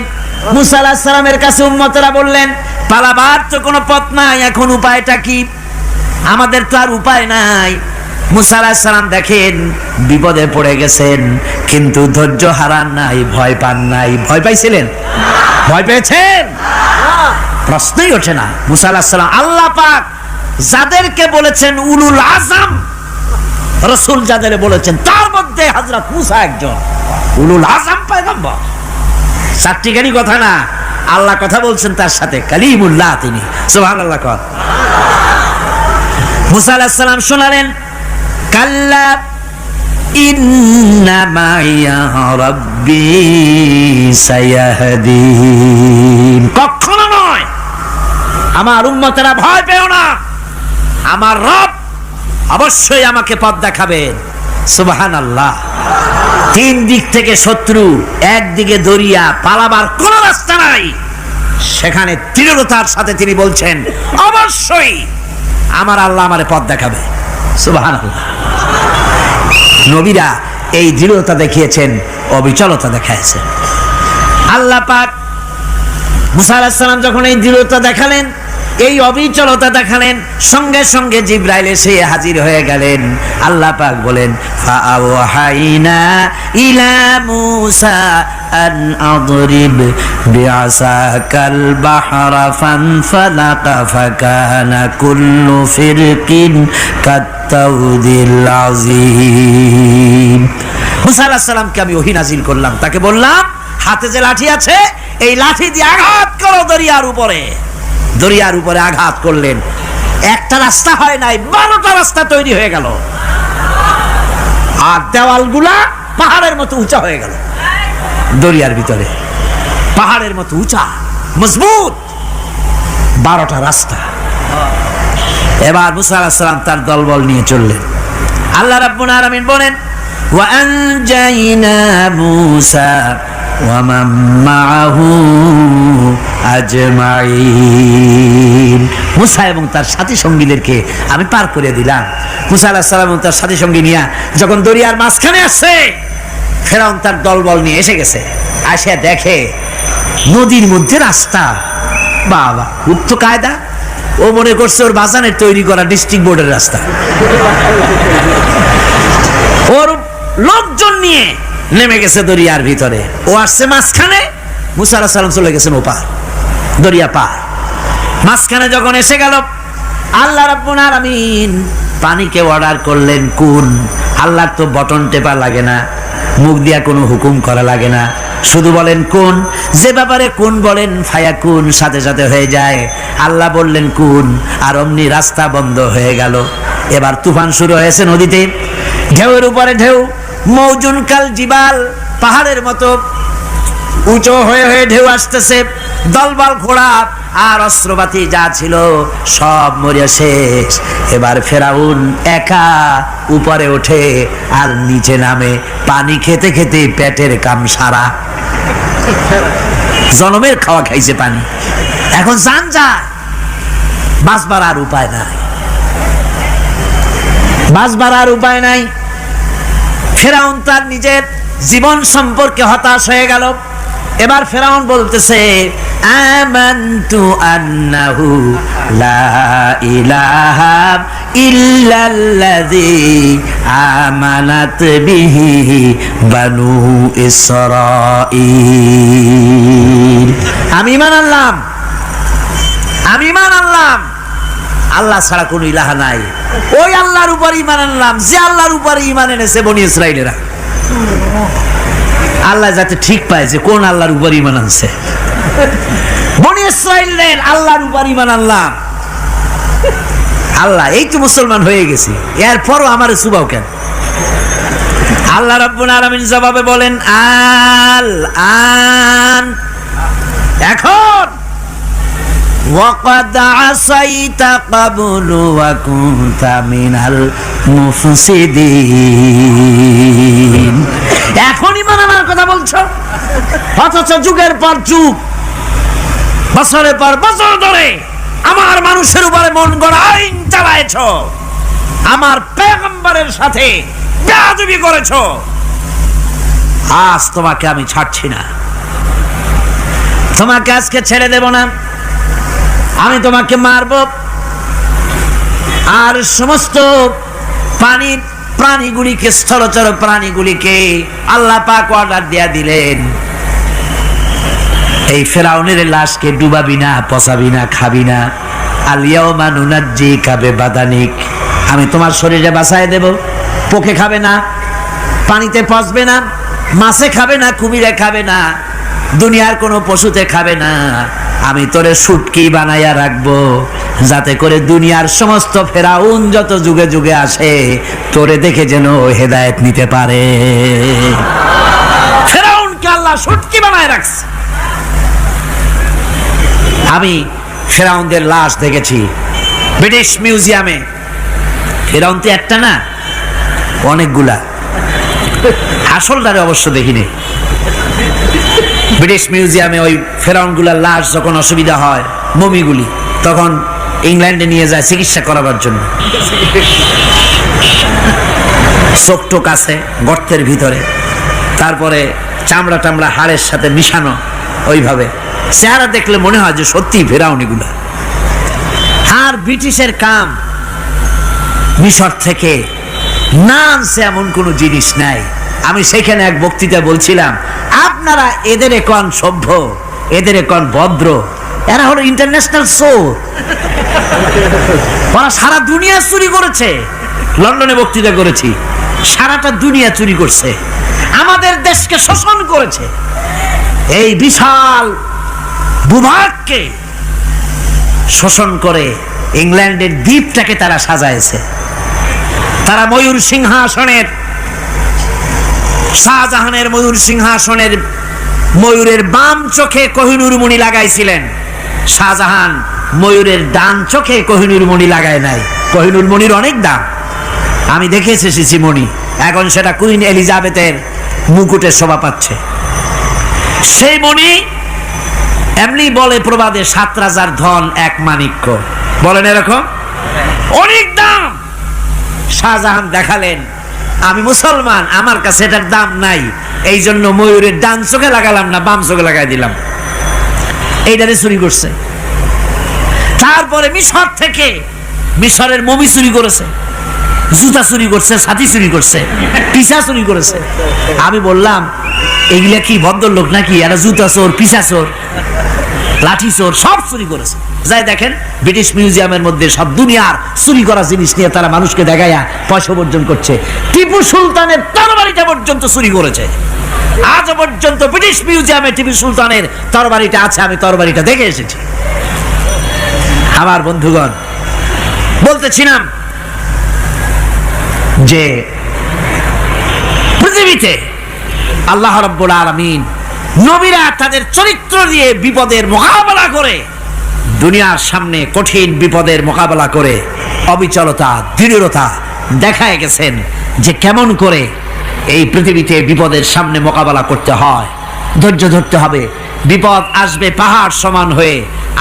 মুসা আলাইহিস সালামের কাছে উম্মতরা বললেন, পালাবার তো কোনো পথ নাই, এখন উপায়টা কি? আমাদের তো আর উপায় নাই। মুসা আলাইহিস সালাম দেখেন বিপদে পড়ে গেছেন, কিন্তু ধৈর্য হারান নাই, ভয় পান নাই। ভয় পাইছিলেন? ভয় পেয়েছেন? প্রশ্নই ওঠে না। মুসা আলাইহিস সালাম, আল্লাহ পাক যাদেরকে বলেছেন উলুল আযম রাসূল, যাদের বলেছেন তার মধ্যে হযরত মুসা একজন উলুল আযম পয়গম্বর। চারটিখানি কথা না, আল্লাহ কথা বলছেন তার সাথে, কালিমুল্লাহ তিনি। সুবহানাল্লাহ। মুসা আলাইহিস সালাম শোনালেন, কাল্লা ইন্না মাইয়া রাব্বি সায়াহদিন। কখনো নয়, আমার উম্মতেরা ভয় পেও না, আমার রব অবশ্যই আমাকে পথ দেখাবেন। সুবহানাল্লাহ। তিন দিক থেকে শত্রু, একদিকে দরিয়া, পালাবার কোন রাস্তা নাই। সেখানে দৃঢ়তার সাথে তিনি বলছেন, অবশ্যই আমার আল্লাহ আমারে পথ দেখাবে। সুবহানাল্লাহ। নবীরা এই দৃঢ়তা দেখিয়েছেন, অবিচলতা দেখাইছেন। আল্লাহ পাক মুসা আলাইহিস সালাম যখন এই দৃঢ়তা দেখালেন, এই অবিচলতা দেখালেন, সঙ্গে সঙ্গে জিবরাইল এসে হাজির হয়ে গেলেন। আল্লাহ পাক বলেন, ফাআওহাইনা ইলা মূসা আন আদরিব বিআসাকাল বাহরা ফানফালাকা ফাকানা কুল্লু ফিরকিন কাত্তাউদিল আযীম। মূসা আলাইহিস সালামকে আমি ওহী নাজিল করলাম, তাকে বললাম হাতে যে লাঠি আছে, এই লাঠি দিয়ে আঘাত করো দরিয়ার উপরে। দরিয়ার উপরে আঘাত করলেন, একটা রাস্তা হয় নাই, 12টা রাস্তা তৈরি হয়ে গেল, আর দেওয়ালগুলা পাহাড়ের মতো উঁচা হয়ে গেল। দরিয়ার ভিতরে পাহাড়ের মতো উঁচা, মজবুত 12টা রাস্তা। এবার মুসা আলাইহিস সালাম তার দলবল নিয়ে চললেন। আল্লাহ রাব্বুল আলামিন বলেন, ওয়া আনজাইনা মূসা ওয়া মান মাআহু আজমাইন। মুসা এবং তার সাথী সঙ্গীদেরকে আমি পার করে দিলাম। মুসা আলাইহিস সালাম এবং তার সাথী সঙ্গী নিয়ে যখন দরিয়ার মাঝখানে আসছে, ফেরাউন তার দলবল নিয়ে এসে গেছে। আসে দেখে নদীর মধ্যে রাস্তা। বাবা, খুব তো কায়দা। ও মনে করছে ওর বাজানের তৈরি করা ডিস্ট্রিক্ট বোর্ডের রাস্তা। ওর লোকজন নিয়ে নেমে গেছে দরিয়ার ভিতরে, ও আসছে মাঝখানে, মুসা আলাইহিস সালাম চলে গেছেন ওপার, দরিয়া পার। মাঝখানে যখন এসে গেল, আল্লাহ রাব্বুল আলামিন পানিকে অর্ডার করলেন কুন। আল্লাহর তো বটন টেপা লাগে না, মুখ দিয়া কোনো হুকুম করা লাগে না, শুধু বলেন কুন। যে ব্যাপারে কুন বলেন ফায়াকুন, সাথে সাথে হয়ে যায়। আল্লাহ বললেন কুন, আর অমনি রাস্তা বন্ধ হয়ে গেল। এবার তুফান শুরু হয়েছে নদীতে, ঢেউয়ের উপরে ঢেউ, মৌজুন কাল জিবাল, পাহাড়ের মতো উঁচু হয়ে হয়ে ঢেউ আসতেছে। দলবল ঘোড়া আর অস্ত্রপাতি যা ছিল সব মরিয়া শেষ। এবার ফেরাউন একা উপরে ওঠে আর নিচে নামে, পানি খেতে খেতে পেটের কাম সারা। জনমের খাওয়া খাইছে পানি, এখন জান যায়, বাঁচবার আর উপায় নাই, বাঁচবার আর উপায় নাই। ফেরাউন তার নিজের জীবন সম্পর্কে হতাশ হয়ে গেল। এবার ফেরাউন বলতেছে, আমানতু আন্নাহু লা ইলাহা ইল্লাল্লাযী আমানাত বিহি বানু ইসরাঈল। আমি ঈমান আনলাম, আমি ঈমান আনলাম আল্লাহ ছাড়া কোনো ইলাহা নাই। ওই আল্লাহর উপর ঈমান আনলাম যে আল্লাহর উপর ঈমান এনেছে বনি ইসরাঈলেরা। আল্লাহ যাতে ঠিক পায় যে কোন আল্লাহর উপর ঈমান আনছে। বনি ইসরাঈলের আল্লাহর উপর ঈমান আনলাম। আল্লাহ এই তো মুসলমান হয়ে গেছি, এরপরও আমারে সুবাও কেন? আল্লাহ রাব্বুল আলামিন জবাবে বলেন, আল আন, এখন ওয়াকাদ আসাইতা ক্বাবলু ওয়া কুনতা মিনাল মুফসিদিন। এখন ঈমান আনার কথা বলছো, অথচ যুগের পর যুগ, বছরের পর বছর ধরে আমার মানুষের উপরে মন গড়া আইন চালায়েছো, আমার পয়গম্বরের সাথে বেয়াদবি করেছো। আজ তোমাকে আমি ছাড়ছি না, তোমাকে আজকে ছেড়ে দেব না, আমি তোমাকে মারব। আর সমস্ত প্রাণীগুলিকে, স্থলচর প্রাণীগুলিকে আল্লাহ পাক অর্ডার দিয়া দিলেন, এই ফেরাউনের লাশকে ডুবাবি না, পচাবি না, খাবি না। আল ইয়াউমা নুনাজ্জিকা বিবাদানিক, আমি তোমার শরীরে বাঁচায় দেব। পোকে খাবে না, পানিতে পচবে না, মাছে খাবে না, কুমিরে খাবে না, দুনিয়ার কোনো পশুতে খাবে না। আমি তোরে শুটকি বানাইয়া রাখবো, যাতে করে দুনিয়ার সমস্ত ফেরাউন যত যুগে যুগে আসে তোরে দেখে যেন হেদায়েত নিতে পারে। ফেরাউনকে আল্লাহ শুটকি বানায় রাখছে। আমি ফেরাউনদের লাশ দেখেছি ব্রিটিশ মিউজিয়ামে। ফেরাউন তো একটা না, অনেকগুলা। আসলটারে অবশ্য দেখিনি। ব্রিটিশ মিউজিয়ামে ওই ফেরাউনগুলার লাশ যখন অসুবিধা হয়, মমিগুলি, তখন ইংল্যান্ডে নিয়ে যায় চিকিৎসা করাবার জন্য। চোখ টোক আছে গর্তের ভিতরে, তারপরে চামড়া টামড়া হাড়ের সাথে মিশানো, ওইভাবে চেহারা দেখলে মনে হয় যে সত্যি ফেরাউন এগুলা। আর ব্রিটিশের কাম মিশর থেকে না আনছে এমন কোনো জিনিস নাই। আমি সেখানে এক বক্তৃতা বলছিলাম, আপনারা এদের এখন সভ্য, এদের এখন ভদ্র, এরা হলো ইন্টারন্যাশনাল চোর। ওরা সারা দুনিয়া চুরি করেছে। লন্ডনে বক্তৃতা করেছি, সারাটা দুনিয়া চুরি করছে, আমাদের দেশকে শোষণ করেছে। এই বিশাল ভূভাগকে শোষণ করে ইংল্যান্ডের দ্বীপটাকে তারা সাজাইছে। তারা ময়ূর সিংহাসনের, শাহজাহানের ময়ূর সিংহাসনের ময়ূরের বাম চোখে কোহিনূর মণি লাগাইছিলেন। শাহজাহান ময়ূরের ডান চোখে কোহিনূর মণি লাগায় নাই। কোহিনূর মণির অনেক দাম, আমি দেখে এসেছি মণি। এখন সেটা কুইন এলিজাবেথের মুকুটের শোভা পাচ্ছে। সেই মণি এমনি বলে প্রবাদে, 7 রাজার ধন এক মাণিক্য, বলেন এরকম, অনেক দাম। শাহজাহান দেখালেন, আমি মুসলমান, আমার কাছে এটার দাম নাই, এই জন্য ময়ূরের ডান চোখে লাগালাম না, বাম চোখে লাগাই দিলাম। এইটারে চুরি করছে। তারপরে মিশর থেকে, মিশরের মমি চুরি করেছে, জুতা চুরি করছে, ছাতি চুরি করছে, পিসা চুরি করেছে। আমি বললাম, এগুলা কি ভদ্রলোক নাকি? এরা জুতা চোর, পিসা চোর, লাঠি চোর, সব চুরি করেছে। যাই দেখেন ব্রিটিশ মিউজিয়ামের মধ্যে সব দুনিয়ার চুরি করা জিনিস নিয়ে তারা মানুষকে দেখাইয়া পয়সা উপার্জন করছে। টিপু সুলতানের তরবারিটা পর্যন্ত চুরি করেছে। আজ পর্যন্ত ব্রিটিশ মিউজিয়ামে টিপু সুলতানের তরবারিটা আছে, আমি তরবারিটা দেখে এসেছি। আমার বন্ধুগণ, বলতেছিলাম যে পৃথিবীতে আল্লাহ রাব্বুল আলামিন নবীরা তাদের চরিত্র দিয়ে বিপদের মোকাবেলা করে, দুনিয়ার সামনে কঠিন বিপদের মোকাবেলা করে অবিচলতা, দৃঢ়তা দেখায় গেছেন যে কেমন করে এই পৃথিবীতে বিপদের সামনে মোকাবেলা করতে হয়। ধৈর্য ধরতে হবে। বিপদ আসবে পাহাড় সমান হয়ে,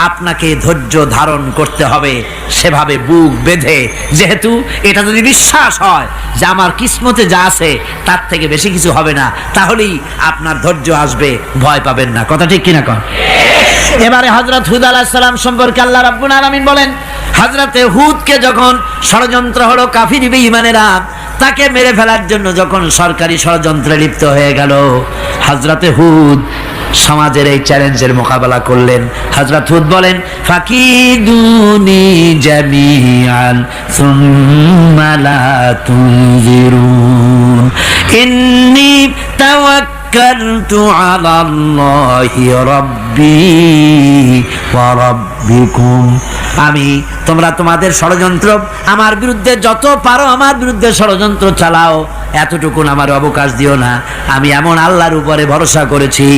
আপনাকে ধৈর্য ধারণ করতে হবে সেভাবে বুক বেঁধে। যেহেতু এটা যদি বিশ্বাস হয় যে আমার কিসমতে যা আছে তার থেকে বেশি কিছু হবে না, তাহলেই আপনার ধৈর্য আসবে, ভয় পাবেন না। কথা ঠিক কিনা কন? এবারে হযরত হুদ আলাইহিস সালাম সম্পর্কে আল্লাহ রাব্বুল আলামিন বলেন, হযরতে হুদকে যখন ষড়যন্ত্র হলো, কাফির বেঈমানেরা তাকে মেরে ফেলার জন্য যখন সরকারি ষড়যন্ত্রে লিপ্ত হয়ে গেল, হযরতে হুদ সমাজের এই চ্যালেঞ্জের মোকাবেলা করলেন। হযরত হুদ বলেন, ফাকিদুনি জামিআন সুম্মা লা তুনজিরুন ইন্নী তাওয়াক্কালতু আলাল্লাহি রাব্বি ওয়া রাব্বিকুম। তোমরা তোমাদের ষড়যন্ত্র আমার বিরুদ্ধে যত পারো আমার বিরুদ্ধে ষড়যন্ত্র চালাও, এতটুকুন আমার অবকাশ দিও না। আমি এমন আল্লাহর উপরে ভরসা করেছি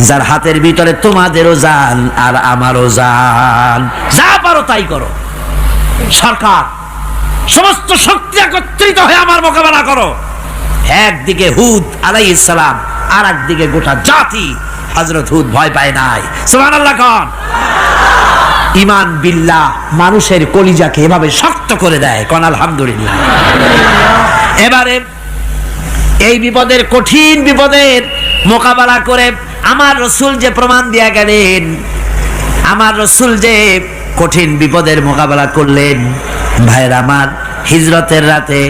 যার হাতের ভিতরে তোমাদেরও জান আর আমারও জান। যা পারো তাই করো। সরকার সমস্ত শক্তি একত্রিত হয়ে আমার মোকাবেলা করো। একদিকে হুদ আলাইহিস সালাম, আর একদিকে গোটা জাতি। হযরত হুদ ভয় পায় নাই। সুবহানাল্লাহ কোন? ঈমান বিল্লাহ মানুষের কলিজাকে এভাবে শক্ত করে দেয়। কোন আলহামদুলিল্লাহ। এবারে এই বিপদের, কঠিন বিপদের মোকাবেলা করে আমার রাসূল যে প্রমাণ দিয়া গেলেন, আমার রাসূল যে কঠিন বিপদের মোকাবেলা করলেন, ভাইরা আমার, হিজরতের রাতে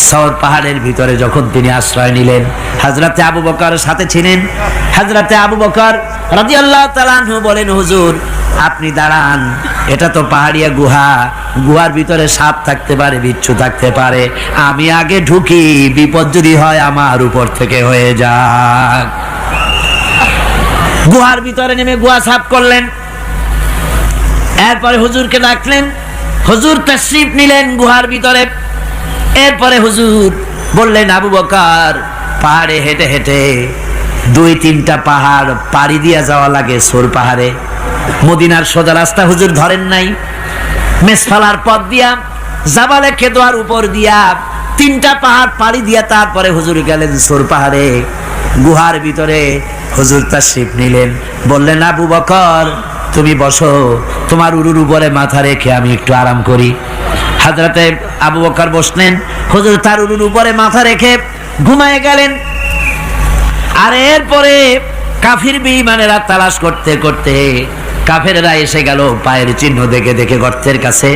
সওর পাহাড়ের ভিতরে যখন তিনি আশ্রয় নিলেন, হযরতে আবু বকর সাথে ছিলেন। হযরতে আবু বকর রাদিয়াল্লাহু তাআলা আনহু বলেন, হুজুর আপনি দাঁড়ান, এটা তো পাহাড়িয়া গুহা, গুহার ভিতরে সাপ থাকতে পারে, বিচ্ছু থাকতে পারে, আমি আগে ঢুকি, বিপদ যদি হয় আমার উপর থেকে হয়ে যাক। গুহার ভিতরে নেমে গুহা সাফ করলেন। এরপরে হুজুরকে ডাকলেন, হুজুর তাশরীফ নিলেন গুহার ভিতরে। এরপরে হুজুর বললেন, আবু বকর পাহাড়ে হেঁটে হেঁটে 2-3টা পাহাড় পাড়ি দিয়া যাওয়া লাগে সোর পাহাড়ে। মদিনার সোজা রাস্তা হুজুর ধরেন নাই, মেসফালার পথ দিয়া জাবালে খেদোয়ার উপর দিয়া 3টা পাহাড় পাড়ি দিয়া তারপরে হুজুর গেলেন সোর পাহাড়ে। গুহার ভিতরে হুজুর তাশরীফ নিলেন। বললেন, আবু বকর তুমি বসো, তোমার উরুর উপরে মাথা রেখে আমি একটু আরাম করি। হযরতে আবু বকর বসলেন, হুজুর তার উরুর উপরে মাথা রেখে ঘুমায় গেলেন। আর এরপরে কাফির বেঈমানেরা তালাশ করতে করতে কাফেররা এসে গেল পায়ের চিহ্ন দেখে দেখে গর্তের কাছে।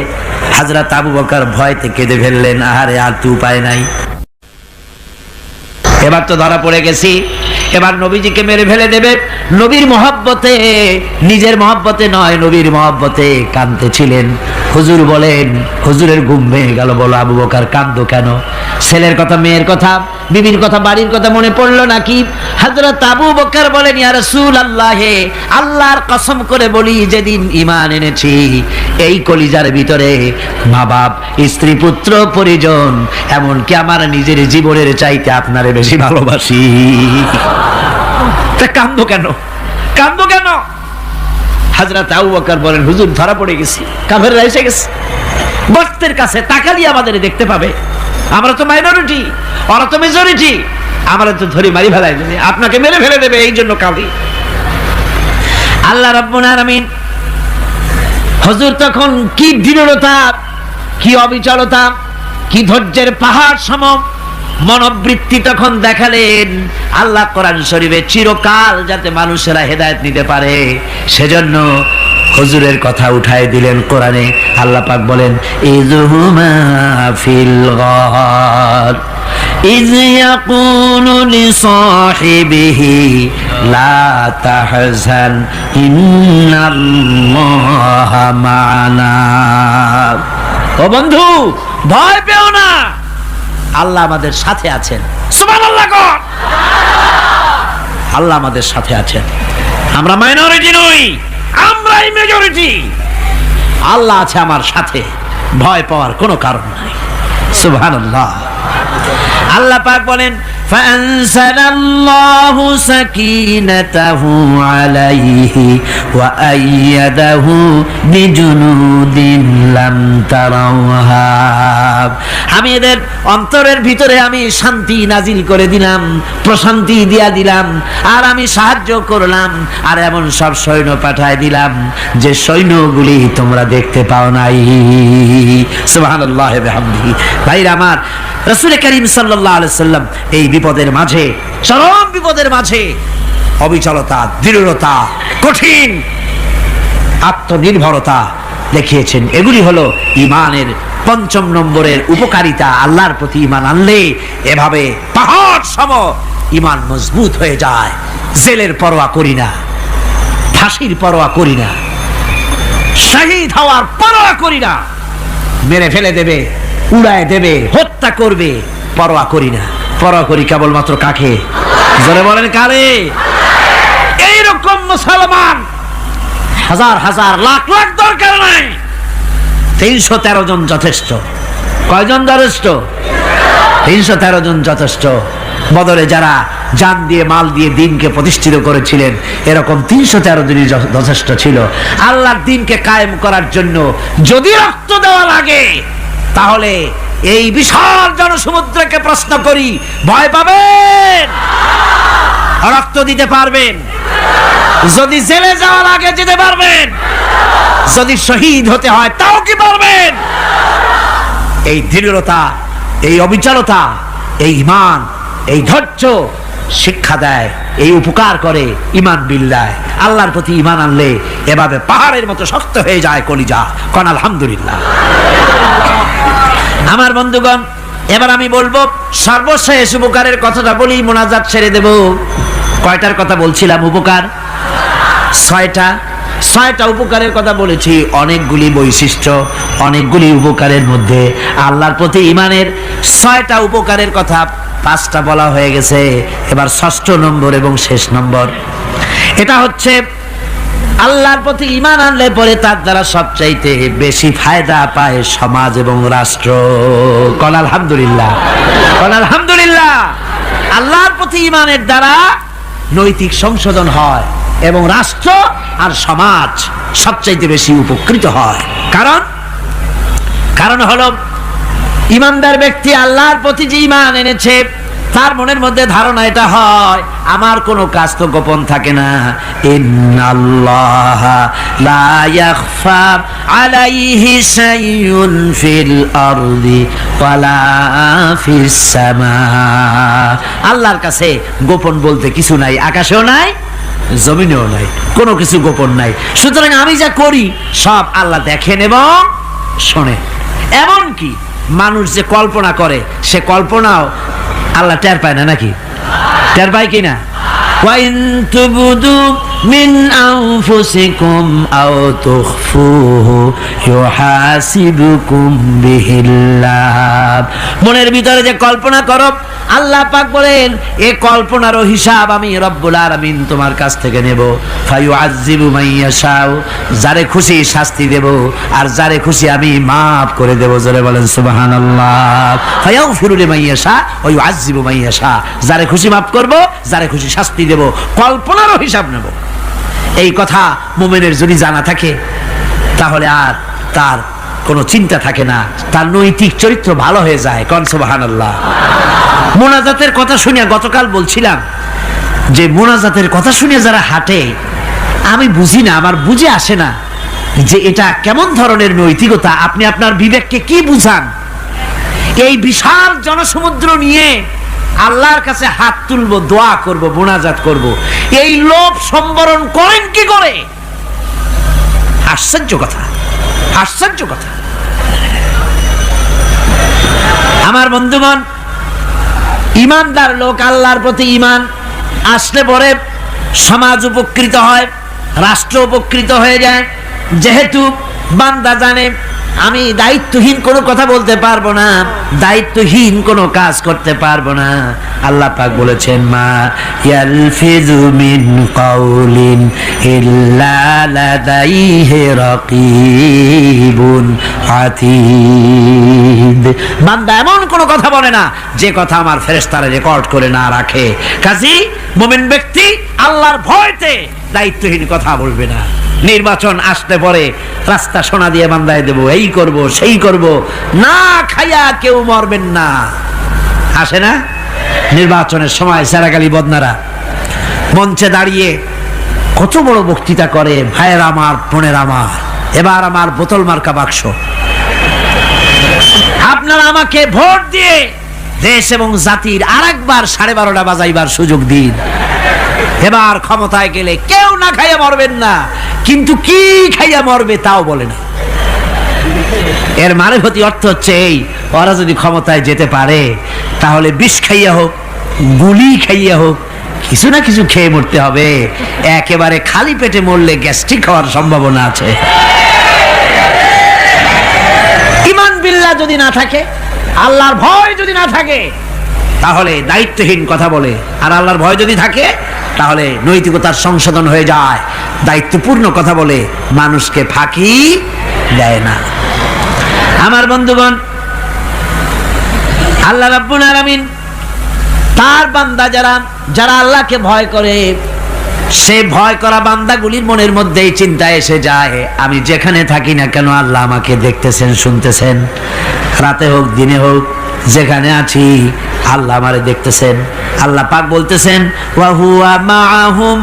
হযরত আবু বকর ভয়তে কেঁদে ফেললেন, আহারে আর তো উপায় নাই, এবার তো ধরা পড়ে গেছি, এবার নবীজিকে মেরে ফেলে দেবে। নবীর মহব্বতে, নিজের মহব্বতে নয়, নবীর মহব্বতে কাঁদতেছিলেন। হুজুর বলেন, হুজুরের ঘুম ভেঙে গেল। বলো আবু বকর কাঁদো কেন? ছেলের কথা, মেয়ের কথা, বিবির কথা, বাড়ির কথা মনে পড়লো নাকি? হযরত আবু বকর বলেন, ইয়া রাসূলুল্লাহ, আল্লাহর কসম করে বলি, যেদিন ঈমান এনেছি এই কলিজার ভিতরে মা বাপ, স্ত্রী, পুত্র, পরিজন, এমনকি আমার নিজের জীবনের চাইতে আপনারে বেশি ভালোবাসি। তা কাঁদো কেন? কাঁদো কেন? হযরত আবু বকর বলেন, হুজুর ধরা পড়ে গেছি, কাফেররা এসে গেছে গর্তের কাছে, তাকালি আমাদের দেখতে পাবে, আমরা তো মাইনরিটি, ওরা তো মেজরিটি, আমরা তো ধরে মারি ফেলাই দেবে, আপনাকে মেরে ফেলে দেবে, এই জন্য কাঁদি। আল্লাহ রাব্বুল আলামিন, হুজুর তখন কি দৃঢ়তা, কি অবিচলতা, কি ধৈর্যের পাহাড় সম মনোবৃত্তি তখন দেখালেন। আল্লাহ কোরআন শরীফে চিরকাল যাতে মানুষেরা হেদায়েত নিতে পারে সেজন্য হুজুরের কথা উঠায় দিলেন কোরআনে। আল্লাহ পাক বলেন, ইযহুমা ফিল গার ইয ইয়াকুলু লিসাহিবিহি লা তাহজান ইন্নাল্লাহা মা'ানা। ও বন্ধু, ভয় পেও না, আল্লাহ আমাদের সাথে আছেন। সুবহানাল্লাহ গো, আল্লাহ আমাদের সাথে আছেন। আমরা মাইনরিটি নই, আমরাই মেজরিটি। আল্লাহ আছে আমার সাথে, ভয় পাওয়ার কোনো কারণ নাই। সুবহানাল্লাহ। আল্লাহ পাক বলেন, فأنزل الله سكينته عليه وأيده بجنود لم تروها। আমি এদের অন্তরের ভিতরে আমি শান্তি নাজিল করে দিলাম, প্রশান্তি দিয়া দিলাম, আর আমি সাহায্য করলাম, আর এমন সব সৈন্য পাঠায় দিলাম যে সৈন্যগুলি তোমরা দেখতে পাও নাই। সুবহানাল্লাহ ওয়া বিহামদিহি। ভাইরা আমার, রাসূল করিম সাল্লাল্লাহু আলাইহি সাল্লাম এই বিপদের মাঝে, চরম বিপদের মাঝে অবিচলতা, দৃঢ়তা, কঠিন আত্মনির্ভরতা দেখিয়েছেন। এগুলি হলো ঈমানের ৫ম নম্বরের উপকারিতা। আল্লাহর প্রতি ঈমান আনলে এভাবে পাহাড় সম ঈমান মজবুত হয়ে যায়। জেলের পরোয়া করি না, ফাঁসির পরোয়া করি না, শহীদ হওয়ার পরোয়া করি না, মেরে ফেলে দেবে, উড়ায় দেবে, হত্যা করবে, পরোয়া করি না। পরোয়া করি কেবলমাত্র কাকে? জোরে বলেন কারে? এইরকম মুসলমান হাজার হাজার লাখ লাখ দরকার নাই, ৩১৩ জন যথেষ্ট। কয়জন যথেষ্ট? ৩১৩ জন যথেষ্ট। বদরে যারা জান দিয়ে মাল দিয়ে দ্বীনকে প্রতিষ্ঠিত করেছিলেন, এরকম ৩১৩ জনই যথেষ্ট ছিল। আল্লাহর দ্বীনকে কায়েম করার জন্য যদি রক্ত দেওয়া লাগে, তাহলে এই বিশাল জনসমুদ্রকে প্রশ্ন করি, ভয় পাবেন? রক্ত দিতে পারবেন? যদি জেলে যাওয়া লাগে যেতে পারবেন? যদি শহীদ হতে হয় তাও কি পারবেন? এই দৃঢ়তা, এই অবিচলতা, এই ঈমান, এই ধৈর্য শিক্ষা দেয়, এই উপকার করে ঈমান বিল্লাহ। আল্লাহর প্রতি ঈমান আনলে এভাবে পাহাড়ের মতো শক্ত হয়ে যায় কলিজা। কোন আলহামদুলিল্লাহ। আমার বন্ধুগণ, এবার আমি বলবো সর্বশেষ উপকারের কথাটা বলি, মোনাজাত ছেড়ে দেব। কয়টার কথা বলছিলাম? উপকার ৬টা উপকারের কথা বলেছি। অনেকগুলি বৈশিষ্ট্য, অনেকগুলি উপকারের মধ্যে আল্লাহর প্রতি ঈমানের ৬টা উপকারের কথা ৫টা বলা হয়ে গেছে। এবার ৬ষ্ঠ নম্বর এবং শেষ নম্বর, এটা হচ্ছে আল্লাহর প্রতি ঈমান আনলে পরে তার দ্বারা সবচাইতে বেশি ফায়দা পায় সমাজ এবং রাষ্ট্র। কোন আলহামদুলিল্লাহ, কোন আলহামদুলিল্লাহ। আল্লাহর প্রতি ঈমানের দ্বারা নৈতিক সংশোধন হয় এবং রাষ্ট্র আর সমাজ সবচাইতে বেশি উপকৃত হয়। কারণ হলো ঈমানদার ব্যক্তি আল্লাহর প্রতি যে ঈমান এনেছে, তার মনের মধ্যে ধারণা এটা হয়, আমার কোনো কাজ তো গোপন থাকে না। ইন্নাল্লাহা লা ইয়াখফা আলাইহি শাইউন ফিল আরদি ওয়ালা ফিস সামা। আল্লাহর কাছে গোপন বলতে কিছু নাই, আকাশেও নাই, জমিনেও নাই, কোনো কিছু গোপন নাই। সুতরাং আমি যা করি সব আল্লাহ দেখেন এবং শোনেন। এমনকি মানুষ যে কল্পনা করে, সে কল্পনাও আল্লাহ টের পায় না, নাকি? টের পায় কিনা? ওয়াইন তুবদু মিন আনফুসিকুম আও তুখফুহু ইউহাসিবুকুম বিহিল্লাহ। মনের ভিতরে যে কল্পনা করো, আল্লাহ পাক বলেন এই কল্পনারও হিসাব আমি রব্বুল আলামিন তোমার কাছ থেকে নেব। ফায়ুআযযিবু মান ইয়াশাউ, যারে খুশি শাস্তি দেব, আর যারে খুশি আমি মাফ করে দেব। জোরে বলেন সুবহানাল্লাহ। ফায়াগফিরু লিমান ইয়াশা ওয়া ইউআযযিবু মান ইয়াশা, যারে খুশি মাফ করব, যারে খুশি শাস্তি দেব, কল্পনারও হিসাব নেব। এই কথা মুমিনের যদি জানা থাকে, তাহলে আর তার কোনো চিন্তা থাকে না, তার নৈতিক চরিত্র ভালো হয়ে যায়। কোন সুবহানাল্লাহ। মোনাজাতের কথা শুনে গতকাল বলছিলাম যে মোনাজাতের কথা শুনে যারা হাঁটে, আমি বুঝি না, আমার বুঝে আসে না যে এটা কেমন ধরনের নৈতিকতা। আপনি আপনার বিবেককে কি বুঝান? এই বিশাল জনসমুদ্র নিয়ে আল্লাহর কাছে হাত তুলবো, দোয়া করব, মোনাজাত করব, এই লোভ সম্বরণ করেন কি করে? আশ্চর্য কথা, আশ্চর্য কথা। আমার বন্ধুগণ, ঈমানদার লোক, আল্লাহর প্রতি ঈমান আসলে পরে সমাজ উপকৃত হয়, রাষ্ট্র উপকৃত হয়ে যায়। যেহেতু বান্দা জানে আমি দায়িত্বহীন কোনো কথা বলতে পারবো না, দায়িত্বহীন কোনো কাজ করতে পারবো না। আল্লাহ পাক বলেছেন মা ইয়ালফিযু মিন কাউলিন ইল্লা লাদাইহি রাকীবুন আতীদ। বান্দা এমন কোনো কথা বলে না যে কথা আমার ফেরেশতারা রেকর্ড করে না রাখে। কাজী মুমিন ব্যক্তি আল্লাহর ভয়তে দায়িত্বহীন কথা বলবে না। নির্বাচন আসতে পরে রাস্তা সোনা দিয়ে বান্দায় দেব, এই করব সেই করব, না খাইয়া কেউ মরবেন না। আসে না নির্বাচনের সময় সারাগালি বদনারা মঞ্চে দাঁড়িয়ে কত বড় বক্তৃতা করে, ভাইয়ের আমার বোনের আমার, এবার আমার বোতল মার্কা বাক্স, আপনারা আমাকে ভোট দিয়ে দেশ এবং জাতির আরেকবার 12:30 বাজাইবার সুযোগ দিন। এবার ক্ষমতায় গেলে কেউ না খাইয়া মরবেন না, কিন্তু কি খাইয়া মরবে তাও বলে না। এর মারফতি অর্থ হচ্ছে এই, ওরা যদি ক্ষমতায় যেতে পারে তাহলে বিষ খাইয়া হোক, গুলি খাইয়া হোক, কিছু না কিছু খেয়ে মরতে হবে। একেবারে খালি পেটে মরলে গ্যাস্ট্রিক হওয়ার সম্ভাবনা আছে। ঈমান বিল্লাহ যদি না থাকে, আল্লাহর ভয় যদি না থাকে, তাহলে দায়িত্বহীন কথা বলে। আর আল্লাহর ভয় যদি থাকে তাহলে নৈতিকতার সংশোধন হয়ে যায়, দায়িত্বপূর্ণ কথা বলে, মানুষকে ফাঁকি দেয় না। আমার বন্ধুগণ, আল্লাহ রাব্বুল আলামিন তার বান্দা যারা আল্লাহকে ভয় করে, সে ভয় করা বান্দাগুলির মনের মধ্যেই চিন্তা এসে যায়, আমি যেখানে থাকি না কেন আল্লাহ আমাকে দেখতেছেন, শুনতেছেন, রাতে হোক দিনে হোক, যেখানে আছি আল্লাহ আমারে দেখতেছেন। আল্লাহ পাক বলতেছেন ওয়া হুয়া মাআহুম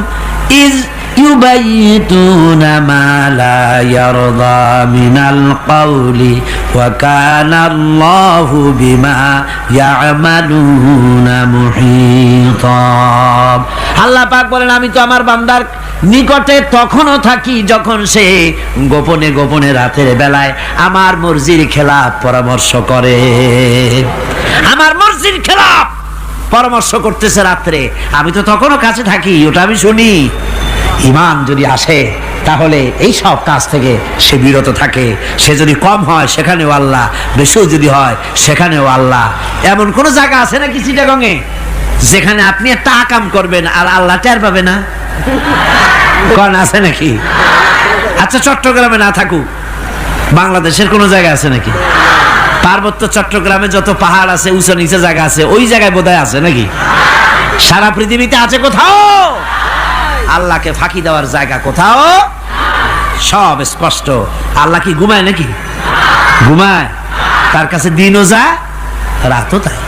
ইজ ইউবাইতুনা মা লা ইয়ারদা মিনাল কাউলি ওয়া কানা আল্লাহু বিমা ইয়ামালুনা মুহীতা। আল্লাহ পাক বলেন আমি তো আমার বান্দার নিকটে তখনও থাকি যখন সে গোপনে গোপনে রাতের বেলায় আমার মর্জির খেলাফ পরামর্শ করে। আমার মর্জির খেলাফ পরামর্শ করতেছে রাত্রে, আমি তো তখনও কাছে থাকি, ওটা আমি শুনি। ঈমান যদি আসে তাহলে এই সব কাজ থেকে সে বিরত থাকে। সে যদি কম হয় সেখানেও আল্লাহ, বেশিও যদি হয় সেখানেও আল্লাহ। এমন কোন জায়গা আছে নাকি চিটাগংয়ে যেখানে আপনি একটা আকাম করবেন আর আল্লাহ টের পাবে না? কোন আছে নাকি? আচ্ছা চট্টগ্রামে না থাকুক, বাংলাদেশের কোন জায়গা আছে নাকি? পার্বত্য চট্টগ্রামে যত পাহাড় আছে, উঁচু নিচে জায়গা আছে, ওই জায়গায় বোধহয় আছে নাকি? সারা পৃথিবীতে আছে কোথাও? আল্লাহকে ফাঁকি দেওয়ার জায়গা কোথাও? সব স্পষ্ট। আল্লাহ কি ঘুমায় নাকি? ঘুমায়? তার কাছে দিনও যায় রাতও তাই,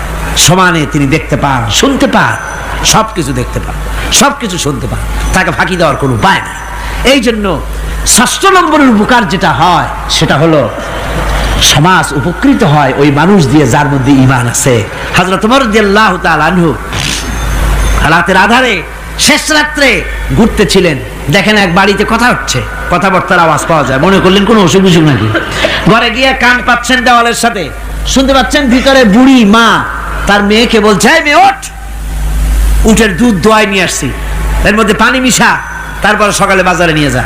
সমানে তিনি দেখতে পান, শুনতে পান, সবকিছু দেখতে পান, সবকিছু শুনতে পান। তাকে ফাঁকি দেওয়ার কোনো উপায় নেই। এই জন্য ৬ষ্ঠ নম্বরের উপকার যেটা হয় সেটা হলো সমাজ উপকৃত হয় ওই মানুষ দিয়ে যার মধ্যে ঈমান আছে। হযরত ওমর রাদিয়াল্লাহু তাআলা আনহু রাতের আধারে শেষ রাত্রে ঘুরতেছিলেন, দেখেন এক বাড়িতে কথা হচ্ছে, কথাবার্তার আওয়াজ পাওয়া যায়, মনে করলেন কোনো অসুখ বিসুখ নাকি। ঘরে গিয়ে কান পাচ্ছেন দেওয়ালের সাথে, শুনতে পাচ্ছেন ভিতরে বুড়ি মা তার মেয়েকে বলছে এই মেয়ে ওঠ, উটের দুধ দোয়াই নিয়ে আসছি, এর মধ্যে পানি মিশা, তারপর সকালে বাজারে নিয়ে যা।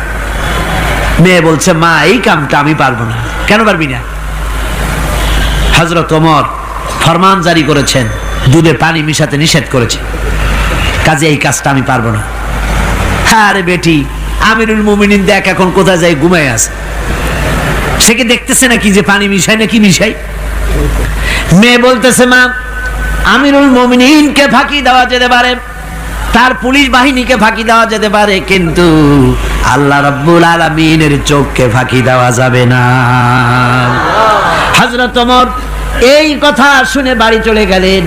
মেয়ে বলছে মা এই কামটা আমি পারবো না। কেন পারবি না? হযরত ওমর ফরমান জারি করেছেন, দুধে পানি মিশাতে নিষেধ করেছে, কাজে এই কাজটা আমি পারবো না। আরে বেটি, আমিরুল মুমিনিন দেখ এখন কোথায় যায়, ঘুমায় আছে, সে কি দেখতেছে নাকি যে পানি মিশাই নাকি মিশাই? মেয়ে বলতেছে মা আমিরুল মুমিনিনকে ফাঁকি দেওয়া যেতে পারে, তার পুলিশ বাহিনীকে ফাঁকি দেওয়া যেতে পারে, কিন্তু আল্লাহ রাব্বুল আলামিনের চোখকে ফাঁকি দেওয়া যাবে না। হযরত ওমর এই কথা শুনে বাড়ি চলে গেলেন